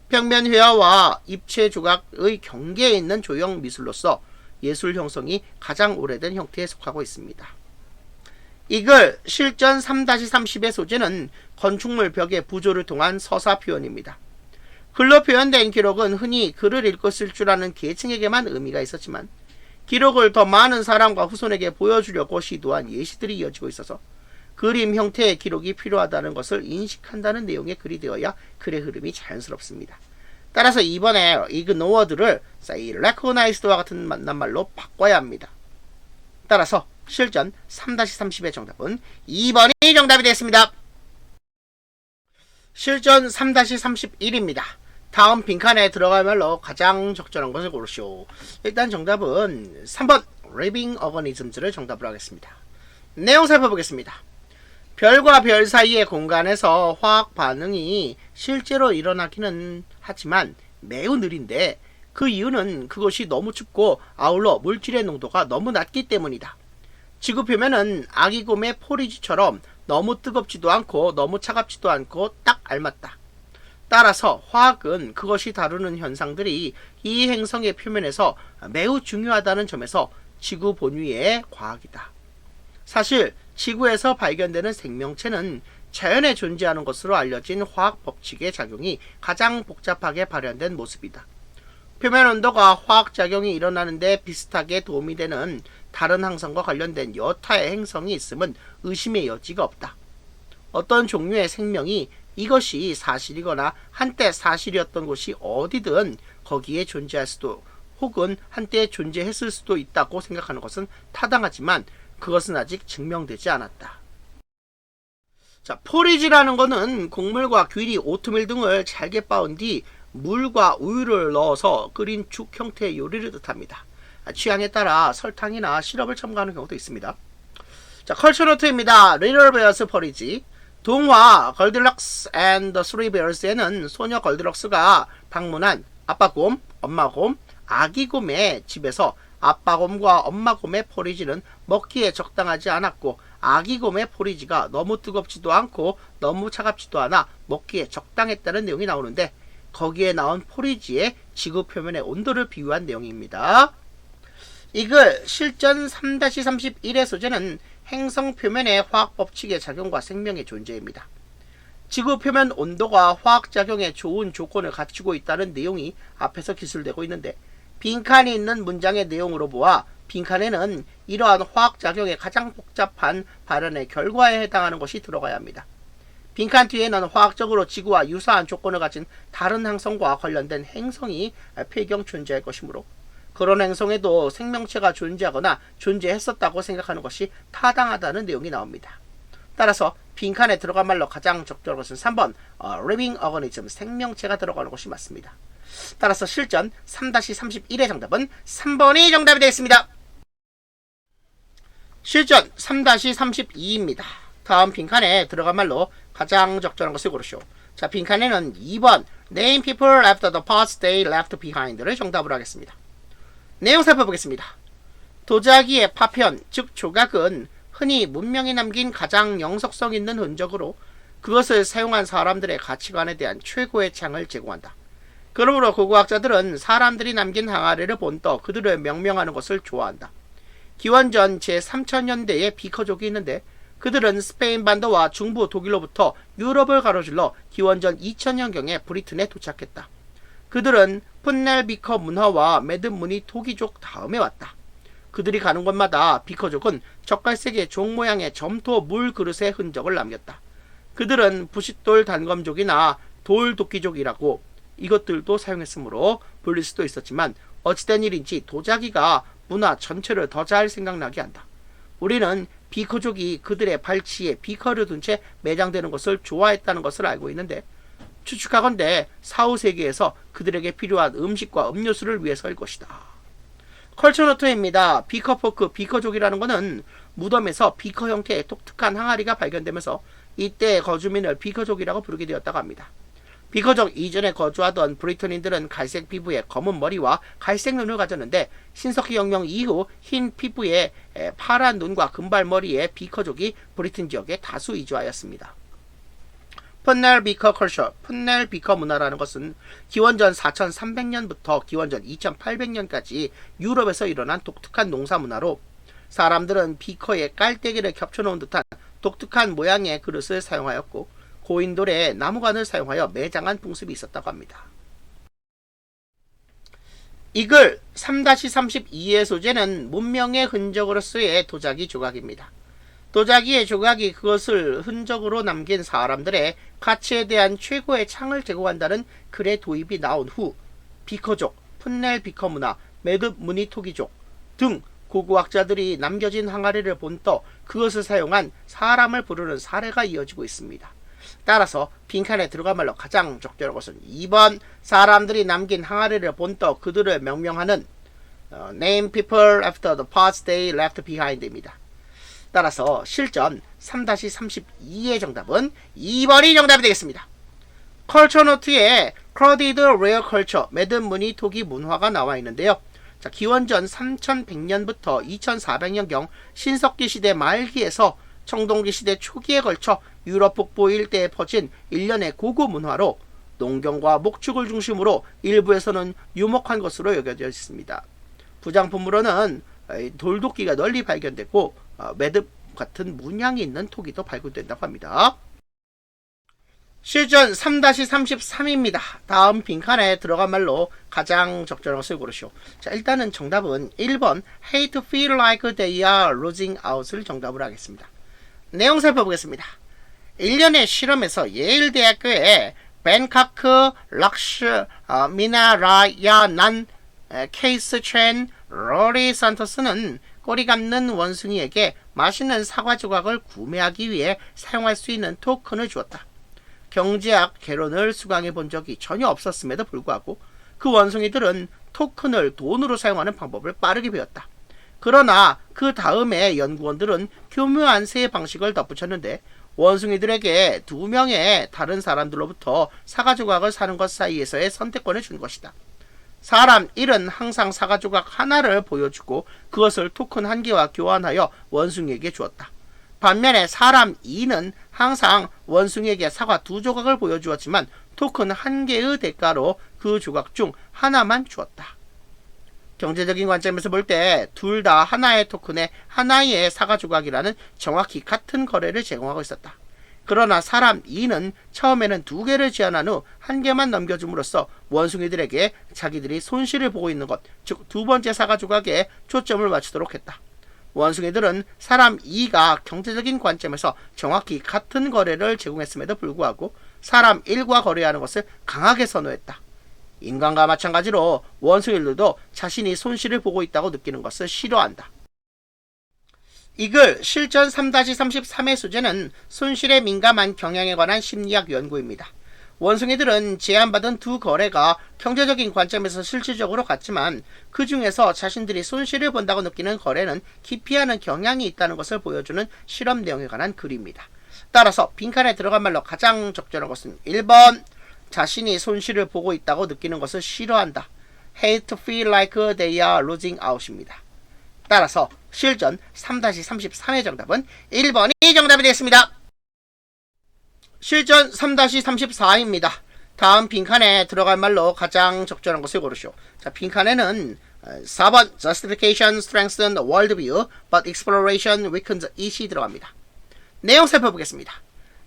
평면 회화와 입체 조각의 경계에 있는 조형 미술로서 예술 형성이 가장 오래된 형태에 속하고 있습니다. 이글 실전 3-30의 소재는 건축물 벽의 부조를 통한 서사 표현입니다. 글로 표현된 기록은 흔히 글을 읽고 쓸 줄 아는 계층에게만 의미가 있었지만 기록을 더 많은 사람과 후손에게 보여주려고 시도한 예시들이 이어지고 있어서 그림 형태의 기록이 필요하다는 것을 인식한다는 내용의 글이 되어야 글의 흐름이 자연스럽습니다. 따라서 이번에 ignored를 say recognized와 같은 만난말로 바꿔야 합니다. 따라서 실전 3-30의 정답은 2번이 정답이 되겠습니다. 실전 3-31입니다. 다음 빈칸에 들어갈 말로 가장 적절한 것을 고르시오. 일단 정답은 3번 living organisms를 정답으로 하겠습니다. 내용 살펴보겠습니다. 별과 별 사이의 공간에서 화학 반응이 실제로 일어나기는 하지만 매우 느린데 그 이유는 그것이 너무 춥고 아울러 물질의 농도가 너무 낮기 때문이다. 지구 표면은 아기곰의 포리지처럼 너무 뜨겁지도 않고 너무 차갑지도 않고 딱 알맞다. 따라서 화학은 그것이 다루는 현상들이 이 행성의 표면에서 매우 중요하다는 점에서 지구 본위의 과학이다. 사실 지구에서 발견되는 생명체는 자연에 존재하는 것으로 알려진 화학 법칙의 작용이 가장 복잡하게 발현된 모습이다. 표면 온도가 화학작용이 일어나는데 비슷하게 도움이 되는 다른 항성과 관련된 여타의 행성이 있음은 의심의 여지가 없다. 어떤 종류의 생명이 이것이 사실이거나 한때 사실이었던 곳이 어디든 거기에 존재할 수도 혹은 한때 존재했을 수도 있다고 생각하는 것은 타당하지만 그것은 아직 증명되지 않았다. 자, 포리지라는 것은 곡물과 귀리, 오트밀 등을 잘게 빻은 뒤 물과 우유를 넣어서 끓인 죽 형태의 요리를 뜻합니다. 취향에 따라 설탕이나 시럽을 첨가하는 경우도 있습니다. 자, 컬처노트입니다. Little Bears Porridge. 동화 걸디럭스 and the Three Bears에는 소녀 걸디럭스가 방문한 아빠곰, 엄마곰, 아기곰의 집에서 아빠곰과 엄마곰의 포리지는 먹기에 적당하지 않았고 아기곰의 포리지가 너무 뜨겁지도 않고 너무 차갑지도 않아 먹기에 적당했다는 내용이 나오는데 거기에 나온 포리지의 지구 표면의 온도를 비유한 내용입니다. 이글 실전 3-31의 소재는 행성 표면의 화학 법칙의 작용과 생명의 존재입니다. 지구 표면 온도가 화학작용에 좋은 조건을 갖추고 있다는 내용이 앞에서 기술되고 있는데 빈칸이 있는 문장의 내용으로 보아 빈칸에는 이러한 화학작용의 가장 복잡한 발현의 결과에 해당하는 것이 들어가야 합니다. 빈칸 뒤에는 화학적으로 지구와 유사한 조건을 가진 다른 행성과 관련된 행성이 필경 존재할 것이므로 그런 행성에도 생명체가 존재하거나 존재했었다고 생각하는 것이 타당하다는 내용이 나옵니다. 따라서 빈칸에 들어간 말로 가장 적절한 것은 3번 living organism, 생명체가 들어가는 것이 맞습니다. 따라서 실전 3-31의 정답은 3번이 정답이 되겠습니다. 실전 3-32입니다. 다음 빈칸에 들어간 말로 가장 적절한 것을 고르시오. 자, 빈칸에는 2번 name people after the parts they left behind를 정답으로 하겠습니다. 내용 살펴보겠습니다. 도자기의 파편, 즉 조각은 흔히 문명이 남긴 가장 영속성 있는 흔적으로 그것을 사용한 사람들의 가치관에 대한 최고의 창을 제공한다. 그러므로 고고학자들은 사람들이 남긴 항아리를 본떠 그들을 명명하는 것을 좋아한다. 기원전 제3000년대에 비커족이 있는데 그들은 스페인 반도와 중부 독일로부터 유럽을 가로질러 기원전 2000년경에 브리튼에 도착했다. 그들은 푼넬 비커 문화와 매듭 무늬 토기족 다음에 왔다. 그들이 가는 곳마다 비커족은 젓갈색의 종 모양의 점토 물 그릇의 흔적을 남겼다. 그들은 부싯돌 단검족이나 돌도끼족이라고 이것들도 사용했으므로 불릴 수도 있었지만 어찌된 일인지 도자기가 문화 전체를 더 잘 생각나게 한다. 우리는 비커족이 그들의 발치에 비커를 둔 채 매장되는 것을 좋아했다는 것을 알고 있는데 추측하건대 4, 5세기에서 그들에게 필요한 음식과 음료수를 위해서일 것이다. 컬처노트입니다. 비커포크, 비커족이라는 것은 무덤에서 비커 형태의 독특한 항아리가 발견되면서 이때 거주민을 비커족이라고 부르게 되었다고 합니다. 비커족 이전에 거주하던 브리턴인들은 갈색 피부에 검은 머리와 갈색 눈을 가졌는데 신석기 혁명 이후 흰 피부에 파란 눈과 금발머리의 비커족이 브리튼 지역에 다수 이주하였습니다. 풋넬 비커 컬처, 풋넬 비커 문화라는 것은 기원전 4300년부터 기원전 2800년까지 유럽에서 일어난 독특한 농사 문화로 사람들은 비커에 깔때기를 겹쳐놓은 듯한 독특한 모양의 그릇을 사용하였고 고인돌에 나무관을 사용하여 매장한 풍습이 있었다고 합니다. 이글 3-32의 소재는 문명의 흔적으로서의 도자기 조각입니다. 도자기의 조각이 그것을 흔적으로 남긴 사람들의 가치에 대한 최고의 창을 제공한다는 글의 도입이 나온 후 비커족, 풋넬 비커 문화, 매듭 무늬 토기족 등 고고학자들이 남겨진 항아리를 본떠 그것을 사용한 사람을 부르는 사례가 이어지고 있습니다. 따라서 빈칸에 들어간 말로 가장 적절한 것은 2번 사람들이 남긴 항아리를 본떠 그들을 명명하는 Name people after the parts they left behind입니다. 따라서 실전 3-32의 정답은 2번이 정답이 되겠습니다. 컬처노트에 Crowded Rare Culture, 매듭 무늬 토기 문화가 나와 있는데요. 자, 기원전 3100년부터 2400년경 신석기 시대 말기에서 청동기 시대 초기에 걸쳐 유럽 북부 일대에 퍼진 일련의 고고 문화로 농경과 목축을 중심으로 일부에서는 유목한 것으로 여겨져 있습니다. 부장품으로는 돌도끼가 널리 발견되고 매듭 같은 문양이 있는 토기도 발굴된다고 합니다. 실전 3-33입니다. 다음 빈칸에 들어간 말로 가장 적절한 것을 고르시오. 자, 일단은 정답은 1번 Hate to feel like they are losing out을 정답으로 하겠습니다. 내용 살펴보겠습니다. 1년의 실험에서 예일대학교의 벤카크 락슈 미나라야난 케이스 첸 로리 산토스는 꼬리 감는 원숭이에게 맛있는 사과 조각을 구매하기 위해 사용할 수 있는 토큰을 주었다. 경제학 개론을 수강해 본 적이 전혀 없었음에도 불구하고 그 원숭이들은 토큰을 돈으로 사용하는 방법을 빠르게 배웠다. 그러나 그 다음에 연구원들은 교묘한 세 방식을 덧붙였는데 원숭이들에게 2명의 다른 사람들로부터 사과 조각을 사는 것 사이에서의 선택권을 준 것이다. 사람 1은 항상 사과 조각 하나를 보여주고 그것을 토큰 1개와 교환하여 원숭이에게 주었다. 반면에 사람 2는 항상 원숭이에게 사과 2조각을 보여주었지만 토큰 1개의 대가로 그 조각 중 하나만 주었다. 경제적인 관점에서 볼 때 둘 다 하나의 토큰에 하나의 사과 조각이라는 정확히 같은 거래를 제공하고 있었다. 그러나 사람 2는 처음에는 2개를 제안한 후 1개만 넘겨줌으로써 원숭이들에게 자기들이 손실을 보고 있는 것, 즉 2번째 사과 조각에 초점을 맞추도록 했다. 원숭이들은 사람 2가 경제적인 관점에서 정확히 같은 거래를 제공했음에도 불구하고 사람 1과 거래하는 것을 강하게 선호했다. 인간과 마찬가지로 원숭이들도 자신이 손실을 보고 있다고 느끼는 것을 싫어한다. 이글 실전 3-33의 소재는 손실에 민감한 경향에 관한 심리학 연구입니다. 원숭이들은 제안받은 2 거래가 경제적인 관점에서 실질적으로 같지만 그 중에서 자신들이 손실을 본다고 느끼는 거래는 기피하는 경향이 있다는 것을 보여주는 실험 내용에 관한 글입니다. 따라서 빈칸에 들어간 말로 가장 적절한 것은 1번 자신이 손실을 보고 있다고 느끼는 것을 싫어한다. Hate to feel like they are losing out입니다. 따라서 실전 3-33의 정답은 1번이 정답이 되겠습니다. 실전 3-34입니다. 다음 빈칸에 들어갈 말로 가장 적절한 것을 고르시오. 자, 빈칸에는 4번 Justification strengthens the worldview, but exploration weakens it이 들어갑니다. 내용 살펴보겠습니다.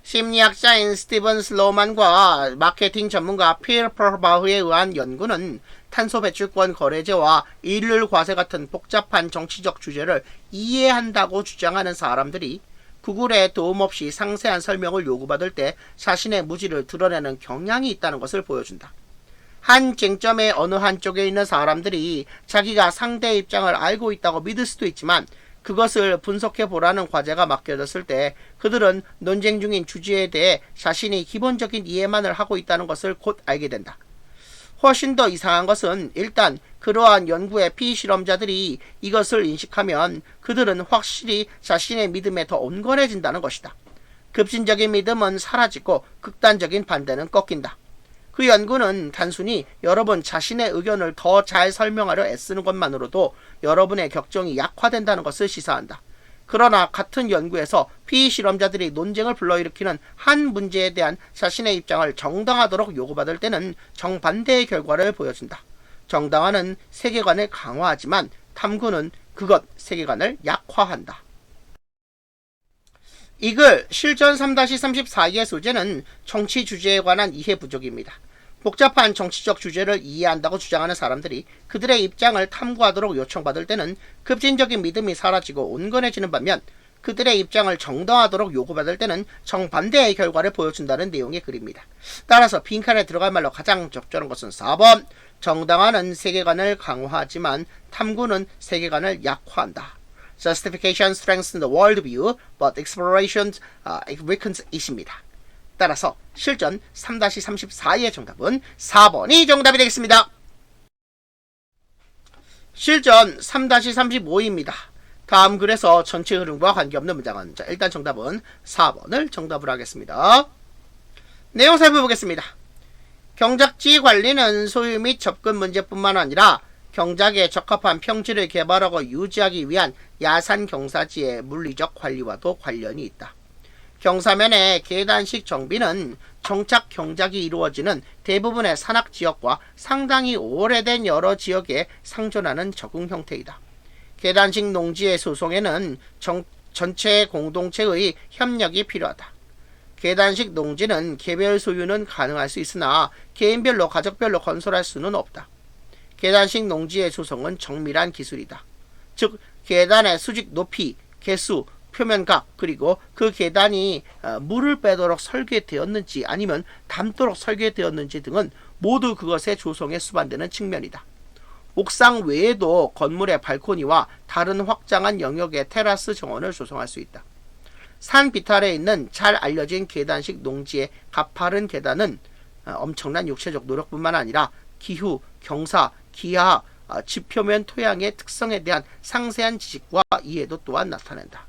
심리학자인 스티븐 슬로우만과 마케팅 전문가 필 퍼바흐에 의한 연구는 탄소 배출권 거래제와 일률 과세 같은 복잡한 정치적 주제를 이해한다고 주장하는 사람들이 구글에 도움 없이 상세한 설명을 요구받을 때 자신의 무지를 드러내는 경향이 있다는 것을 보여준다. 한 쟁점의 어느 한쪽에 있는 사람들이 자기가 상대의 입장을 알고 있다고 믿을 수도 있지만 그것을 분석해 보라는 과제가 맡겨졌을 때 그들은 논쟁 중인 주제에 대해 자신이 기본적인 이해만을 하고 있다는 것을 곧 알게 된다. 훨씬 더 이상한 것은 일단 그러한 연구의 피실험자들이 이것을 인식하면 그들은 확실히 자신의 믿음에 더 온건해진다는 것이다. 급진적인 믿음은 사라지고 극단적인 반대는 꺾인다. 그 연구는 단순히 여러분 자신의 의견을 더 잘 설명하려 애쓰는 것만으로도 여러분의 격정이 약화된다는 것을 시사한다. 그러나 같은 연구에서 피실험자들이 논쟁을 불러일으키는 한 문제에 대한 자신의 입장을 정당하도록 요구받을 때는 정반대의 결과를 보여준다. 정당화는 세계관을 강화하지만 탐구는 그것 세계관을 약화한다. 이글 실전 3-34의 소재는 정치 주제에 관한 이해 부족입니다. 복잡한 정치적 주제를 이해한다고 주장하는 사람들이 그들의 입장을 탐구하도록 요청받을 때는 급진적인 믿음이 사라지고 온건해지는 반면 그들의 입장을 정당화하도록 요구받을 때는 정반대의 결과를 보여준다는 내용의 글입니다. 따라서 빈칸에 들어갈 말로 가장 적절한 것은 4번. 정당화는 세계관을 강화하지만 탐구는 세계관을 약화한다. Justification strengthens the worldview, but exploration weakens it입니다. 따라서 실전 3-34의 정답은 4번이 정답이 되겠습니다. 실전 3-35입니다. 다음 글에서 전체 흐름과 관계없는 문장은 일단 정답은 4번을 정답으로 하겠습니다. 내용 살펴보겠습니다. 경작지 관리는 소유 및 접근 문제뿐만 아니라 경작에 적합한 평지를 개발하고 유지하기 위한 야산 경사지의 물리적 관리와도 관련이 있다. 경사면의 계단식 정비는 정착 경작이 이루어지는 대부분의 산악지역과 상당히 오래된 여러 지역에 상존하는 적응 형태이다. 계단식 농지의 소송에는 전체 공동체의 협력이 필요하다. 계단식 농지는 개별 소유는 가능할 수 있으나 개인별로 가족별로 건설할 수는 없다. 계단식 농지의 조성은 정밀한 기술이다. 즉 계단의 수직 높이, 개수, 표면각 그리고 그 계단이 물을 빼도록 설계되었는지 아니면 담도록 설계되었는지 등은 모두 그것의 조성에 수반되는 측면이다. 옥상 외에도 건물의 발코니와 다른 확장한 영역의 테라스 정원을 조성할 수 있다. 산 비탈에 있는 잘 알려진 계단식 농지의 가파른 계단은 엄청난 육체적 노력뿐만 아니라 기후, 경사, 기하, 지표면 토양의 특성에 대한 상세한 지식과 이해도 또한 나타낸다.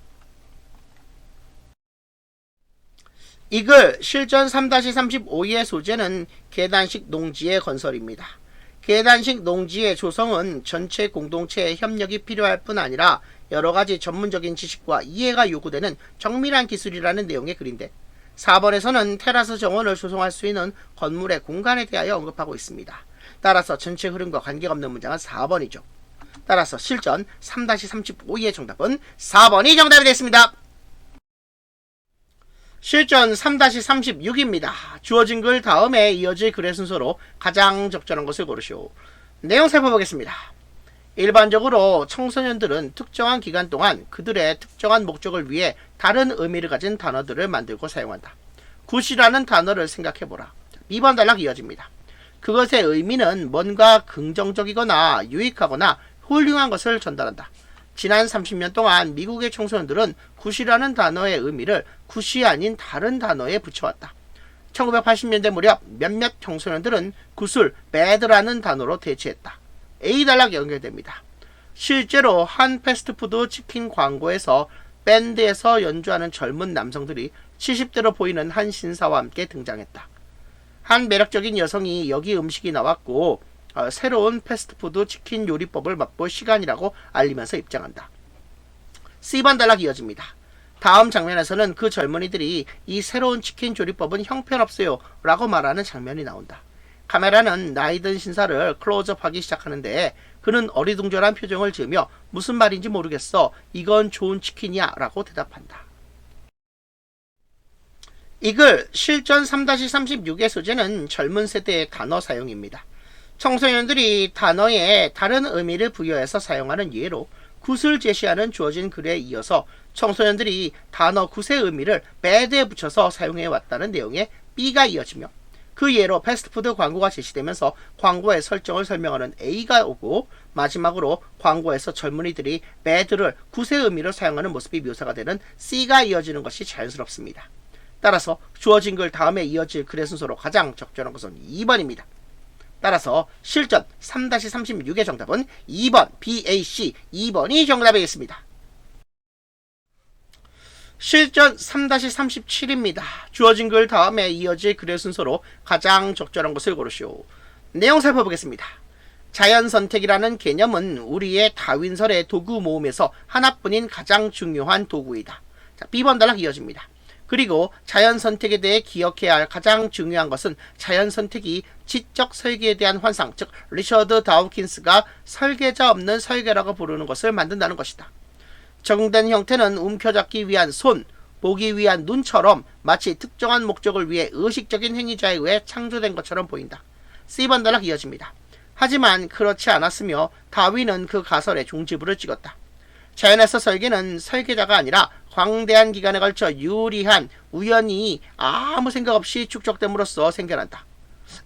이글 실전 3-35의 소재는 계단식 농지의 건설입니다. 계단식 농지의 조성은 전체 공동체의 협력이 필요할 뿐 아니라 여러가지 전문적인 지식과 이해가 요구되는 정밀한 기술이라는 내용의 글인데 4번에서는 테라스 정원을 조성할 수 있는 건물의 공간에 대하여 언급하고 있습니다. 따라서 전체 흐름과 관계가 없는 문장은 4번이죠. 따라서 실전 3-35의 정답은 4번이 정답이 됐습니다. 실전 3-36입니다. 주어진 글 다음에 이어질 글의 순서로 가장 적절한 것을 고르시오. 내용 살펴보겠습니다. 일반적으로 청소년들은 특정한 기간 동안 그들의 특정한 목적을 위해 다른 의미를 가진 단어들을 만들고 사용한다. 굿이라는 단어를 생각해보라. 2번 단락 이어집니다. 그것의 의미는 뭔가 긍정적이거나 유익하거나 훌륭한 것을 전달한다. 지난 30년 동안 미국의 청소년들은 굿이라는 단어의 의미를 굿이 아닌 다른 단어에 붙여왔다. 1980년대 무렵 몇몇 청소년들은 굿을 bad라는 단어로 대체했다. A단락 연결됩니다. 실제로 한 패스트푸드 치킨 광고에서 밴드에서 연주하는 젊은 남성들이 70대로 보이는 한 신사와 함께 등장했다. 한 매력적인 여성이 여기 음식이 나왔고 새로운 패스트푸드 치킨 요리법을 맛볼 시간이라고 알리면서 입장한다. C번 단락 이어집니다. 다음 장면에서는 그 젊은이들이 이 새로운 치킨 조리법은 형편없어요 라고 말하는 장면이 나온다. 카메라는 나이든 신사를 클로즈업하기 시작하는데 그는 어리둥절한 표정을 지으며 무슨 말인지 모르겠어. 이건 좋은 치킨이야 라고 대답한다. 이글 실전 3-36의 소재는 젊은 세대의 단어 사용입니다. 청소년들이 단어에 다른 의미를 부여해서 사용하는 예로 굿을 제시하는 주어진 글에 이어서 청소년들이 단어 굿의 의미를 bad에 붙여서 사용해왔다는 내용의 B가 이어지며 그 예로 패스트푸드 광고가 제시되면서 광고의 설정을 설명하는 A가 오고 마지막으로 광고에서 젊은이들이 bad를 굿의 의미로 사용하는 모습이 묘사가 되는 C가 이어지는 것이 자연스럽습니다. 따라서 주어진 글 다음에 이어질 글의 순서로 가장 적절한 것은 2번입니다. 따라서 실전 3-36의 정답은 2번 BAC 2번이 정답이겠습니다. 실전 3-37입니다. 주어진 글 다음에 이어질 글의 순서로 가장 적절한 것을 고르시오. 내용 살펴보겠습니다. 자연선택이라는 개념은 우리의 다윈설의 도구 모음에서 하나뿐인 가장 중요한 도구이다. 자, B번 단락 이어집니다. 그리고 자연선택에 대해 기억해야 할 가장 중요한 것은 자연선택이 지적 설계에 대한 환상, 즉 리처드 다우킨스가 설계자 없는 설계라고 부르는 것을 만든다는 것이다. 적용된 형태는 움켜잡기 위한 손, 보기 위한 눈처럼 마치 특정한 목적을 위해 의식적인 행위자에 의해 창조된 것처럼 보인다. C번 단락 이어집니다. 하지만 그렇지 않았으며 다윈은 그 가설에 종지부를 찍었다. 자연에서 설계는 설계자가 아니라 광대한 기간에 걸쳐 유리한 우연히 아무 생각 없이 축적됨으로써 생겨난다.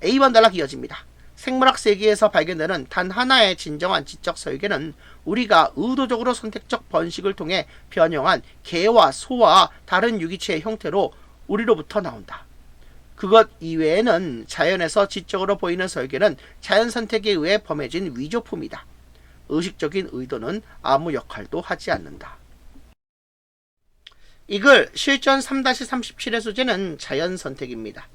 A번 단락 이어집니다. 생물학 세계에서 발견되는 단 하나의 진정한 지적 설계는 우리가 의도적으로 선택적 번식을 통해 변형한 개와 소와 다른 유기체의 형태로 우리로부터 나온다. 그것 이외에는 자연에서 지적으로 보이는 설계는 자연 선택에 의해 범해진 위조품이다. 의식적인 의도는 아무 역할도 하지 않는다. 이 글 실전 3-37의 소재는 자연 선택입니다.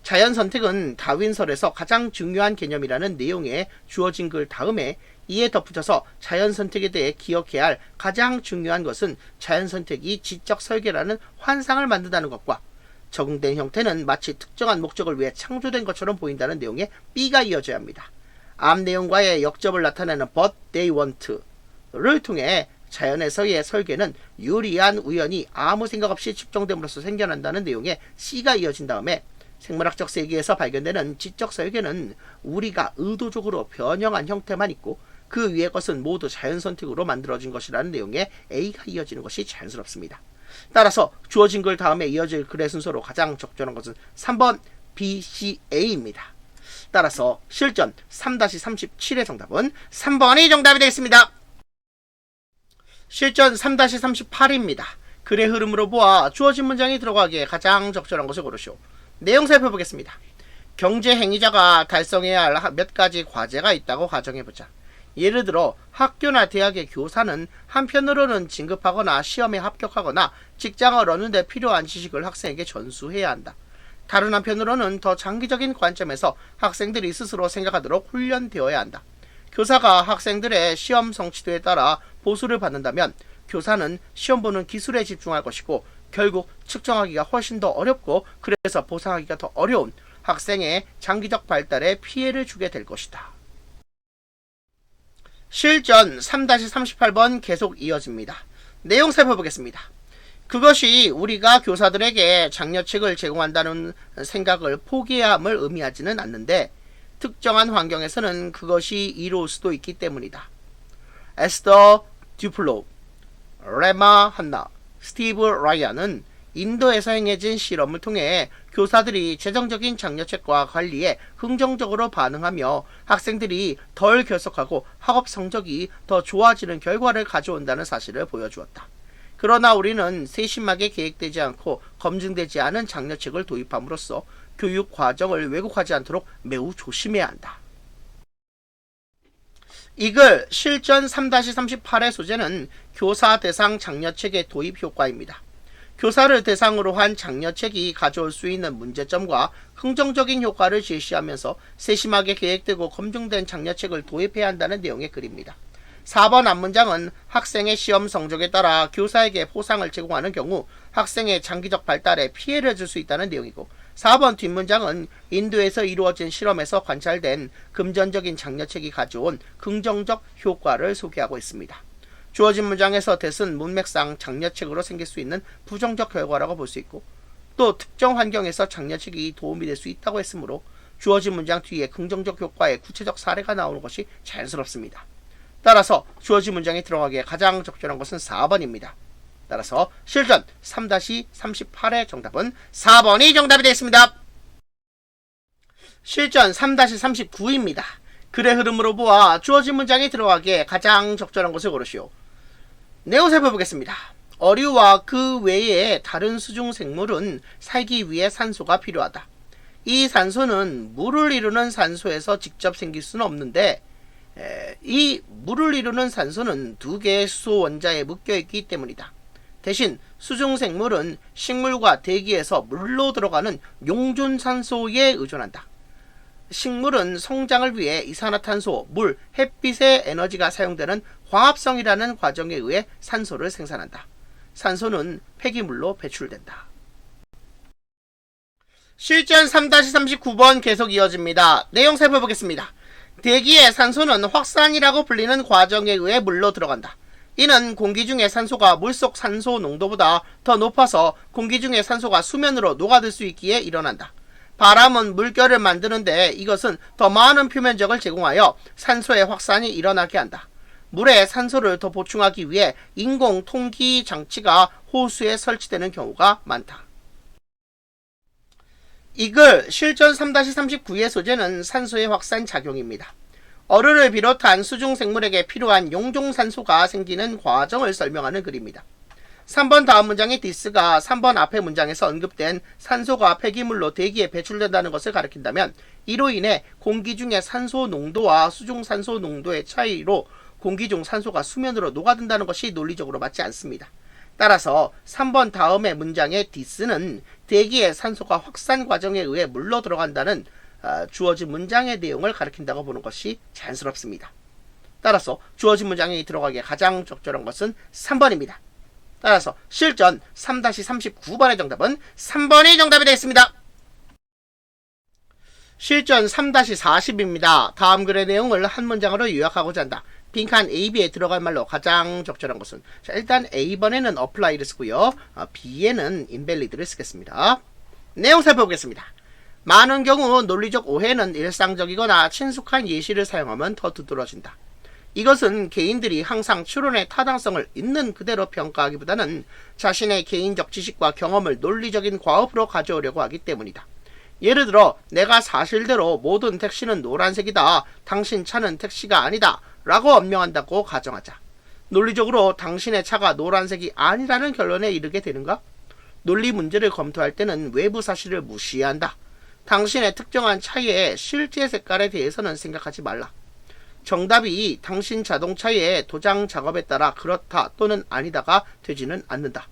자연 선택은 다윈설에서 가장 중요한 개념이라는 내용의 주어진 글 다음에 이에 덧붙여서 자연 선택에 대해 기억해야 할 가장 중요한 것은 자연 선택이 지적 설계라는 환상을 만든다는 것과 적용된 형태는 마치 특정한 목적을 위해 창조된 것처럼 보인다는 내용의 B가 이어져야 합니다. 앞 내용과의 역접을 나타내는 but they want를 통해 자연에서의 설계는 유리한 우연이 아무 생각 없이 측정됨으로써 생겨난다는 내용의 C가 이어진 다음에 생물학적 세계에서 발견되는 지적 설계는 우리가 의도적으로 변형한 형태만 있고 그 위의 것은 모두 자연 선택으로 만들어진 것이라는 내용의 A가 이어지는 것이 자연스럽습니다. 따라서 주어진 글 다음에 이어질 글의 순서로 가장 적절한 것은 3번 BCA입니다. 따라서 실전 3-37의 정답은 3번이 정답이 되겠습니다. 실전 3-38입니다. 글의 흐름으로 보아 주어진 문장이 들어가기에 가장 적절한 것을 고르시오. 내용 살펴보겠습니다. 경제 행위자가 달성해야 할 몇 가지 과제가 있다고 가정해보자. 예를 들어 학교나 대학의 교사는 한편으로는 진급하거나 시험에 합격하거나 직장을 얻는 데 필요한 지식을 학생에게 전수해야 한다. 다른 한편으로는 더 장기적인 관점에서 학생들이 스스로 생각하도록 훈련되어야 한다. 교사가 학생들의 시험 성취도에 따라 보수를 받는다면 교사는 시험 보는 기술에 집중할 것이고 결국 측정하기가 훨씬 더 어렵고 그래서 보상하기가 더 어려운 학생의 장기적 발달에 피해를 주게 될 것이다. 실전 3-38번 계속 이어집니다. 내용 살펴보겠습니다. 그것이 우리가 교사들에게 장려책을 제공한다는 생각을 포기해야 함을 의미하지는 않는데 특정한 환경에서는 그것이 이로울 수도 있기 때문이다. 에스더 듀플로, 레마 한나, 스티브 라이안은 인도에서 행해진 실험을 통해 교사들이 재정적인 장려책과 관리에 긍정적으로 반응하며 학생들이 덜 결석하고 학업 성적이 더 좋아지는 결과를 가져온다는 사실을 보여주었다. 그러나 우리는 세심하게 계획되지 않고 검증되지 않은 장려책을 도입함으로써 교육 과정을 왜곡하지 않도록 매우 조심해야 한다. 이 글 실전 3-38의 소재는 교사 대상 장려책의 도입 효과입니다. 교사를 대상으로 한 장려책이 가져올 수 있는 문제점과 긍정적인 효과를 제시하면서 세심하게 계획되고 검증된 장려책을 도입해야 한다는 내용의 글입니다. 4번 앞문장은 학생의 시험 성적에 따라 교사에게 보상을 제공하는 경우 학생의 장기적 발달에 피해를 줄 수 있다는 내용이고 4번 뒷문장은 인도에서 이루어진 실험에서 관찰된 금전적인 장려책이 가져온 긍정적 효과를 소개하고 있습니다. 주어진 문장에서 that은 문맥상 장려책으로 생길 수 있는 부정적 결과라고 볼 수 있고 또 특정 환경에서 장려책이 도움이 될 수 있다고 했으므로 주어진 문장 뒤에 긍정적 효과의 구체적 사례가 나오는 것이 자연스럽습니다. 따라서 주어진 문장에 들어가기에 가장 적절한 것은 4번입니다. 따라서 실전 3-38의 정답은 4번이 정답이 되겠습니다. 실전 3-39입니다. 글의 흐름으로 보아 주어진 문장에 들어가기에 가장 적절한 것을 고르시오. 내용 살펴보겠습니다. 어류와 그 외의 다른 수중 생물은 살기 위해 산소가 필요하다. 이 산소는 물을 이루는 산소에서 직접 생길 수는 없는데 이 물을 이루는 산소는 두 개의 수소 원자에 묶여 있기 때문이다. 대신 수중생물은 식물과 대기에서 물로 들어가는 용존산소에 의존한다. 식물은 성장을 위해 이산화탄소, 물, 햇빛의 에너지가 사용되는 광합성이라는 과정에 의해 산소를 생산한다. 산소는 폐기물로 배출된다. 실전 3-39번 계속 이어집니다. 내용 살펴보겠습니다. 대기의 산소는 확산이라고 불리는 과정에 의해 물로 들어간다. 이는 공기 중의 산소가 물속 산소 농도보다 더 높아서 공기 중의 산소가 수면으로 녹아들 수 있기에 일어난다. 바람은 물결을 만드는데 이것은 더 많은 표면적을 제공하여 산소의 확산이 일어나게 한다. 물에 산소를 더 보충하기 위해 인공 통기 장치가 호수에 설치되는 경우가 많다. 이글 실전 3-39의 소재는 산소의 확산 작용입니다. 어류를 비롯한 수중생물에게 필요한 용종산소가 생기는 과정을 설명하는 글입니다. 3번 다음 문장의 this가 3번 앞의 문장에서 언급된 산소가 폐기물로 대기에 배출된다는 것을 가리킨다면 이로 인해 공기 중의 산소 농도와 수중산소 농도의 차이로 공기 중 산소가 수면으로 녹아든다는 것이 논리적으로 맞지 않습니다. 따라서 3번 다음의 문장의 this는 대기의 산소가 확산 과정에 의해 물로 들어간다는 주어진 문장의 내용을 가리킨다고 보는 것이 자연스럽습니다. 따라서 주어진 문장이 들어가기에 가장 적절한 것은 3번입니다. 따라서 실전 3-39번의 정답은 3번이 정답이 되겠습니다. 실전 3-40입니다. 다음 글의 내용을 한 문장으로 요약하고자 한다. 빈칸 A, B에 들어갈 말로 가장 적절한 것은 일단 A번에는 apply를 쓰고요. B에는 invalid를 쓰겠습니다. 내용 살펴보겠습니다. 많은 경우 논리적 오해는 일상적이거나 친숙한 예시를 사용하면 더 두드러진다. 이것은 개인들이 항상 추론의 타당성을 있는 그대로 평가하기보다는 자신의 개인적 지식과 경험을 논리적인 과업으로 가져오려고 하기 때문이다. 예를 들어 내가 사실대로 모든 택시는 노란색이다. 당신 차는 택시가 아니다. 라고 언명한다고 가정하자. 논리적으로 당신의 차가 노란색이 아니라는 결론에 이르게 되는가? 논리 문제를 검토할 때는 외부 사실을 무시해야 한다. 당신의 특정한 차의 실제 색깔에 대해서는 생각하지 말라. 정답이 당신 자동차의 도장 작업에 따라 그렇다 또는 아니다가 되지는 않는다.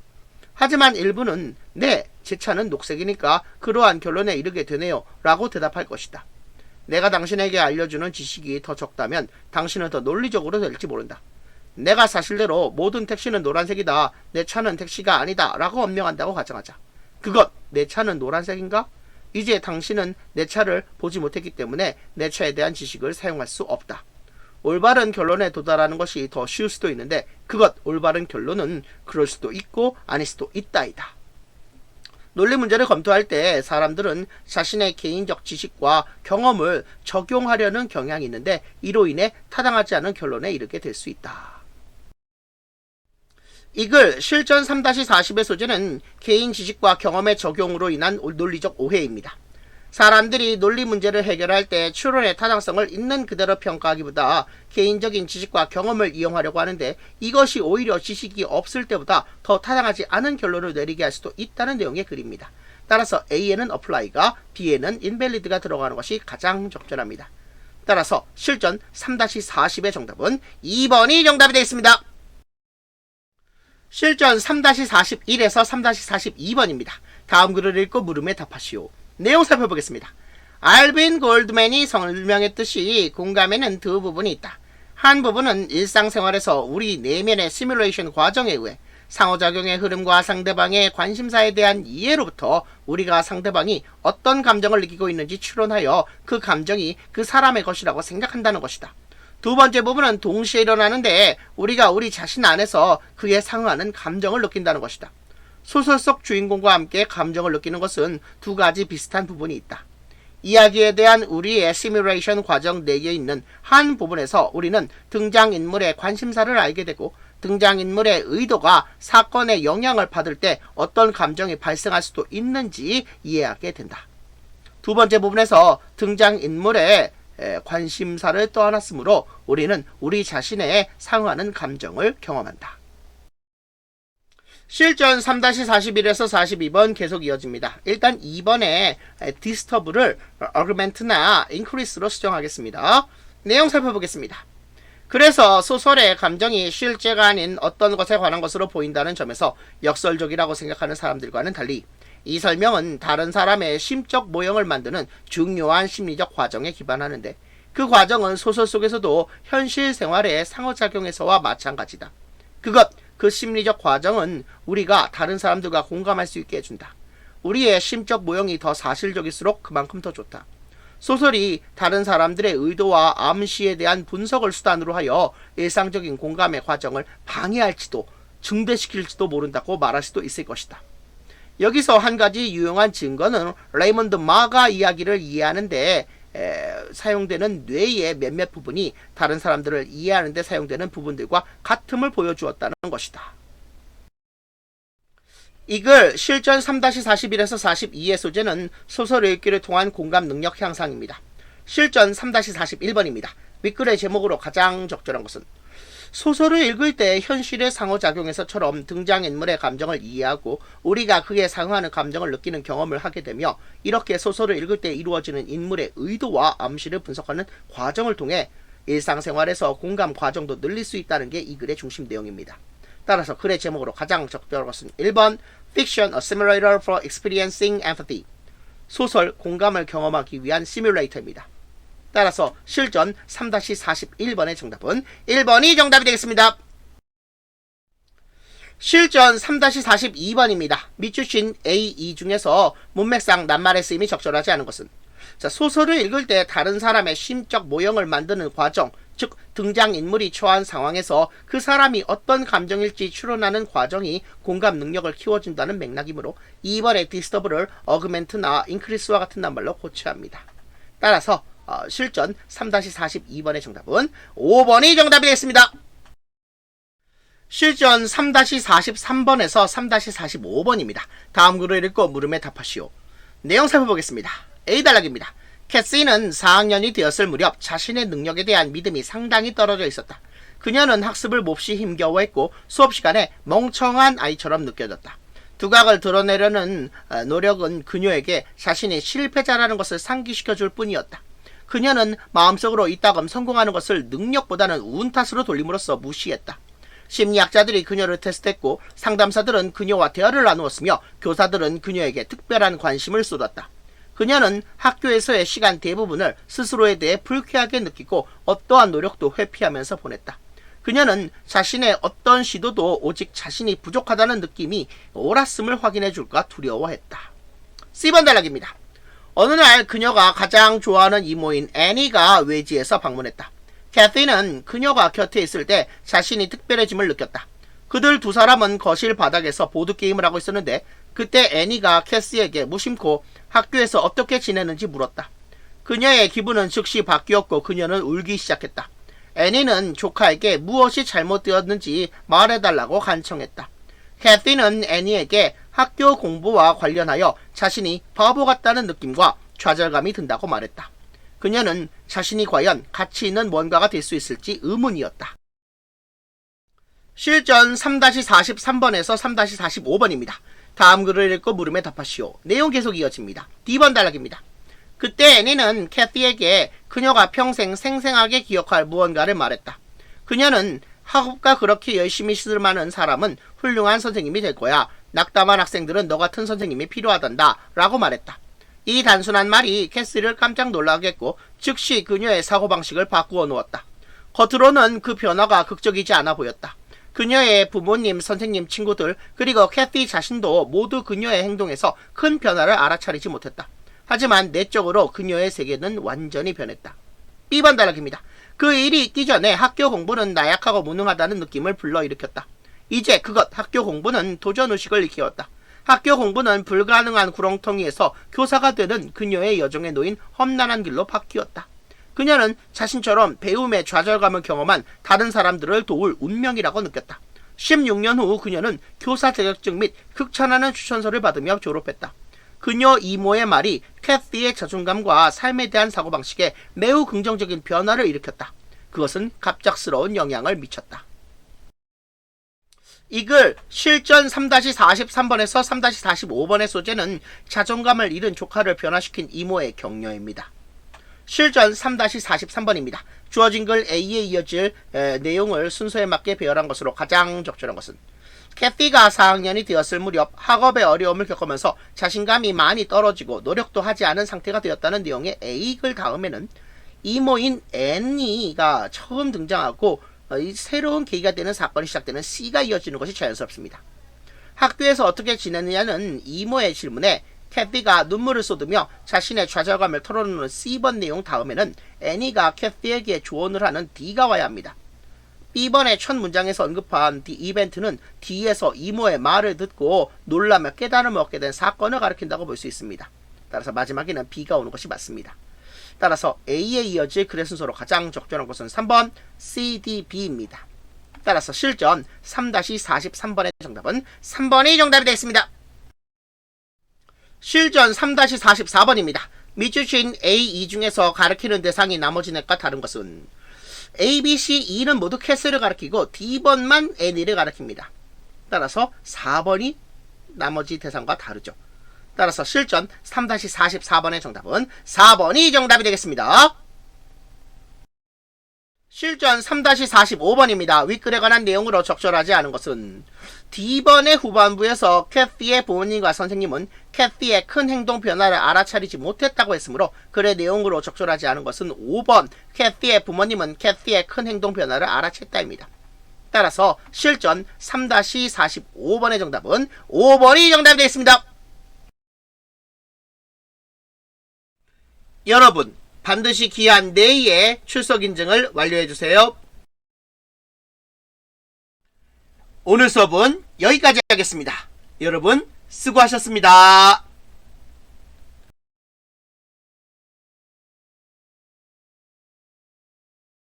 하지만 일부는 네, 제 차는 녹색이니까 그러한 결론에 이르게 되네요 라고 대답할 것이다. 내가 당신에게 알려주는 지식이 더 적다면 당신은 더 논리적으로 될지 모른다. 내가 사실대로 모든 택시는 노란색이다. 내 차는 택시가 아니다 라고 언명한다고 가정하자. 그것, 내 차는 노란색인가? 이제 당신은 내 차를 보지 못했기 때문에 내 차에 대한 지식을 사용할 수 없다. 올바른 결론에 도달하는 것이 더 쉬울 수도 있는데 그것 올바른 결론은 그럴 수도 있고 아닐 수도 있다이다. 논리 문제를 검토할 때 사람들은 자신의 개인적 지식과 경험을 적용하려는 경향이 있는데 이로 인해 타당하지 않은 결론에 이르게 될 수 있다. 이글 실전 3-40의 소재는 개인 지식과 경험의 적용으로 인한 논리적 오해입니다. 사람들이 논리 문제를 해결할 때 추론의 타당성을 있는 그대로 평가하기보다 개인적인 지식과 경험을 이용하려고 하는데 이것이 오히려 지식이 없을 때보다 더 타당하지 않은 결론을 내리게 할 수도 있다는 내용의 글입니다. 따라서 A에는 apply가 B에는 invalid가 들어가는 것이 가장 적절합니다. 따라서 실전 3-40의 정답은 2번이 정답이 되겠습니다. 실전 3-41에서 3-42번입니다. 다음 글을 읽고 물음에 답하시오. 내용 살펴보겠습니다. 알빈 골드맨이 설명했듯이 공감에는 두 부분이 있다. 한 부분은 일상생활에서 우리 내면의 시뮬레이션 과정에 의해 상호작용의 흐름과 상대방의 관심사에 대한 이해로부터 우리가 상대방이 어떤 감정을 느끼고 있는지 추론하여 그 감정이 그 사람의 것이라고 생각한다는 것이다. 두 번째 부분은 동시에 일어나는데 우리가 우리 자신 안에서 그에 상응하는 감정을 느낀다는 것이다. 소설 속 주인공과 함께 감정을 느끼는 것은 두 가지 비슷한 부분이 있다. 이야기에 대한 우리의 시뮬레이션 과정 내에 있는 한 부분에서 우리는 등장인물의 관심사를 알게 되고 등장인물의 의도가 사건에 영향을 받을 때 어떤 감정이 발생할 수도 있는지 이해하게 된다. 두 번째 부분에서 등장인물의 관심사를 떠안았으므로 우리는 우리 자신의 상응하는 감정을 경험한다. 실전 3-41에서 42번 계속 이어집니다. 일단 2번에 디스터브를 어그멘트나 인크리스로 수정하겠습니다. 내용 살펴보겠습니다. 그래서 소설의 감정이 실제가 아닌 어떤 것에 관한 것으로 보인다는 점에서 역설적이라고 생각하는 사람들과는 달리 이 설명은 다른 사람의 심적 모형을 만드는 중요한 심리적 과정에 기반하는데 그 과정은 소설 속에서도 현실 생활의 상호작용에서와 마찬가지다. 그 심리적 과정은 우리가 다른 사람들과 공감할 수 있게 해준다. 우리의 심적 모형이 더 사실적일수록 그만큼 더 좋다. 소설이 다른 사람들의 의도와 암시에 대한 분석을 수단으로 하여 일상적인 공감의 과정을 방해할지도 증대시킬지도 모른다고 말할 수도 있을 것이다. 여기서 한 가지 유용한 증거는 레이먼드 마가 이야기를 이해하는데 사용되는 뇌의 몇몇 부분이 다른 사람들을 이해하는 데 사용되는 부분들과 같음을 보여주었다는 것이다. 이글 실전 3-41에서 42의 소재는 소설 읽기를 통한 공감 능력 향상입니다. 실전 3-41번입니다. 윗글의 제목으로 가장 적절한 것은 소설을 읽을 때 현실의 상호작용에서처럼 등장인물의 감정을 이해하고 우리가 그에 상응하는 감정을 느끼는 경험을 하게 되며 이렇게 소설을 읽을 때 이루어지는 인물의 의도와 암시를 분석하는 과정을 통해 일상생활에서 공감 과정도 늘릴 수 있다는 게 이 글의 중심 내용입니다. 따라서 글의 제목으로 가장 적절한 것은 1번 Fiction, a simulator for experiencing empathy. 소설, 공감을 경험하기 위한 시뮬레이터입니다. 따라서 실전 3-41번의 정답은 1번이 정답이 되겠습니다. 실전 3-42번입니다. 밑주신 A2 중에서 문맥상 낱말의 쓰임이 적절하지 않은 것은 소설을 읽을 때 다른 사람의 심적 모형을 만드는 과정, 즉 등장인물이 처한 상황에서 그 사람이 어떤 감정일지 추론하는 과정이 공감 능력을 키워준다는 맥락이므로 2번의 디스터브를 어그멘트나 인크리스와 같은 낱말로 고쳐야 합니다. 따라서 실전 3-42번의 정답은 5번이 정답이 되겠습니다. 실전 3-43번에서 3-45번입니다. 다음 글을 읽고 물음에 답하시오. 내용 살펴보겠습니다. A단락입니다. 캐시는 4학년이 되었을 무렵 자신의 능력에 대한 믿음이 상당히 떨어져 있었다. 그녀는 학습을 몹시 힘겨워했고 수업 시간에 멍청한 아이처럼 느껴졌다. 두각을 드러내려는 노력은 그녀에게 자신이 실패자라는 것을 상기시켜줄 뿐이었다. 그녀는 마음속으로 이따금 성공하는 것을 능력보다는 운 탓으로 돌림으로써 무시했다. 심리학자들이 그녀를 테스트했고 상담사들은 그녀와 대화를 나누었으며 교사들은 그녀에게 특별한 관심을 쏟았다. 그녀는 학교에서의 시간 대부분을 스스로에 대해 불쾌하게 느끼고 어떠한 노력도 회피하면서 보냈다. 그녀는 자신의 어떤 시도도 오직 자신이 부족하다는 느낌이 옳았음을 확인해 줄까 두려워했다. C번 단락입니다. 어느 날 그녀가 가장 좋아하는 이모인 애니가 외지에서 방문했다. 캐시는 그녀가 곁에 있을 때 자신이 특별해짐을 느꼈다. 그들 두 사람은 거실 바닥에서 보드게임을 하고 있었는데 그때 애니가 캐시에게 무심코 학교에서 어떻게 지내는지 물었다. 그녀의 기분은 즉시 바뀌었고 그녀는 울기 시작했다. 애니는 조카에게 무엇이 잘못되었는지 말해달라고 간청했다. 캐시는 애니에게 학교 공부와 관련하여 자신이 바보 같다는 느낌과 좌절감이 든다고 말했다. 그녀는 자신이 과연 가치 있는 뭔가가 될 수 있을지 의문이었다. 실전 3-43번에서 3-45번입니다. 다음 글을 읽고 물음에 답하시오. 내용 계속 이어집니다. D번 단락입니다. 그때 애니는 캐시에게 그녀가 평생 생생하게 기억할 무언가를 말했다. 그녀는 학업과 그렇게 열심히 시들만한 사람은 훌륭한 선생님이 될 거야. 낙담한 학생들은 너 같은 선생님이 필요하단다. 라고 말했다. 이 단순한 말이 캐시를 깜짝 놀라게 했고 즉시 그녀의 사고방식을 바꾸어 놓았다. 겉으로는 그 변화가 극적이지 않아 보였다. 그녀의 부모님, 선생님, 친구들, 그리고 캐시 자신도 모두 그녀의 행동에서 큰 변화를 알아차리지 못했다. 하지만 내적으로 그녀의 세계는 완전히 변했다. B번 단락입니다. 그 일이 있기 전에 학교 공부는 나약하고 무능하다는 느낌을 불러일으켰다. 이제 그것 학교 공부는 도전의식을 일깨웠다. 학교 공부는 불가능한 구렁텅이에서 교사가 되는 그녀의 여정에 놓인 험난한 길로 바뀌었다. 그녀는 자신처럼 배움의 좌절감을 경험한 다른 사람들을 도울 운명이라고 느꼈다. 16년 후 그녀는 교사 자격증 및 극찬하는 추천서를 받으며 졸업했다. 그녀 이모의 말이 캐시의 자존감과 삶에 대한 사고방식에 매우 긍정적인 변화를 일으켰다. 그것은 갑작스러운 영향을 미쳤다. 이글 실전 3-43번에서 3-45번의 소재는 자존감을 잃은 조카를 변화시킨 이모의 격려입니다. 실전 3-43번입니다. 주어진 글 A에 이어질 내용을 순서에 맞게 배열한 것으로 가장 적절한 것은 캐티가 4학년이 되었을 무렵 학업에 어려움을 겪으면서 자신감이 많이 떨어지고 노력도 하지 않은 상태가 되었다는 내용의 A 글 다음에는 이모인 애니가 처음 등장하고 새로운 계기가 되는 사건이 시작되는 C가 이어지는 것이 자연스럽습니다. 학교에서 어떻게 지내느냐는 이모의 질문에 캐티가 눈물을 쏟으며 자신의 좌절감을 털어놓는 C번 내용 다음에는 애니가 캐티에게 조언을 하는 D가 와야 합니다. B번의 첫 문장에서 언급한 이 이벤트는 D에서 이모의 말을 듣고 놀라며 깨달음을 얻게 된 사건을 가리킨다고 볼 수 있습니다. 따라서 마지막에는 B가 오는 것이 맞습니다. 따라서 A에 이어질 글의 순서로 가장 적절한 것은 3번 C, D, B입니다. 따라서 실전 3-43번의 정답은 3번이 정답이 되겠습니다. 실전 3-44번입니다. 밑줄친 A, E 중에서 가리키는 대상이 나머지 넷과 다른 것은 A, B, C, E는 모두 캐스를 가리키고 D번만 애니를 가리킵니다. 따라서 4번이 나머지 대상과 다르죠. 따라서 실전 3-44번의 정답은 4번이 정답이 되겠습니다. 실전 3-45번입니다. 윗글에 관한 내용으로 적절하지 않은 것은 D번의 후반부에서 캐티의 부모님과 선생님은 캐티의 큰 행동 변화를 알아차리지 못했다고 했으므로 글의 내용으로 적절하지 않은 것은 5번 캐티의 부모님은 캐티의 큰 행동 변화를 알아챘다입니다. 따라서 실전 3-45번의 정답은 5번이 정답이 되겠습니다. 여러분, 반드시 기한 내일에 출석 인증을 완료해주세요. 오늘 수업은 여기까지 하겠습니다. 여러분, 수고하셨습니다.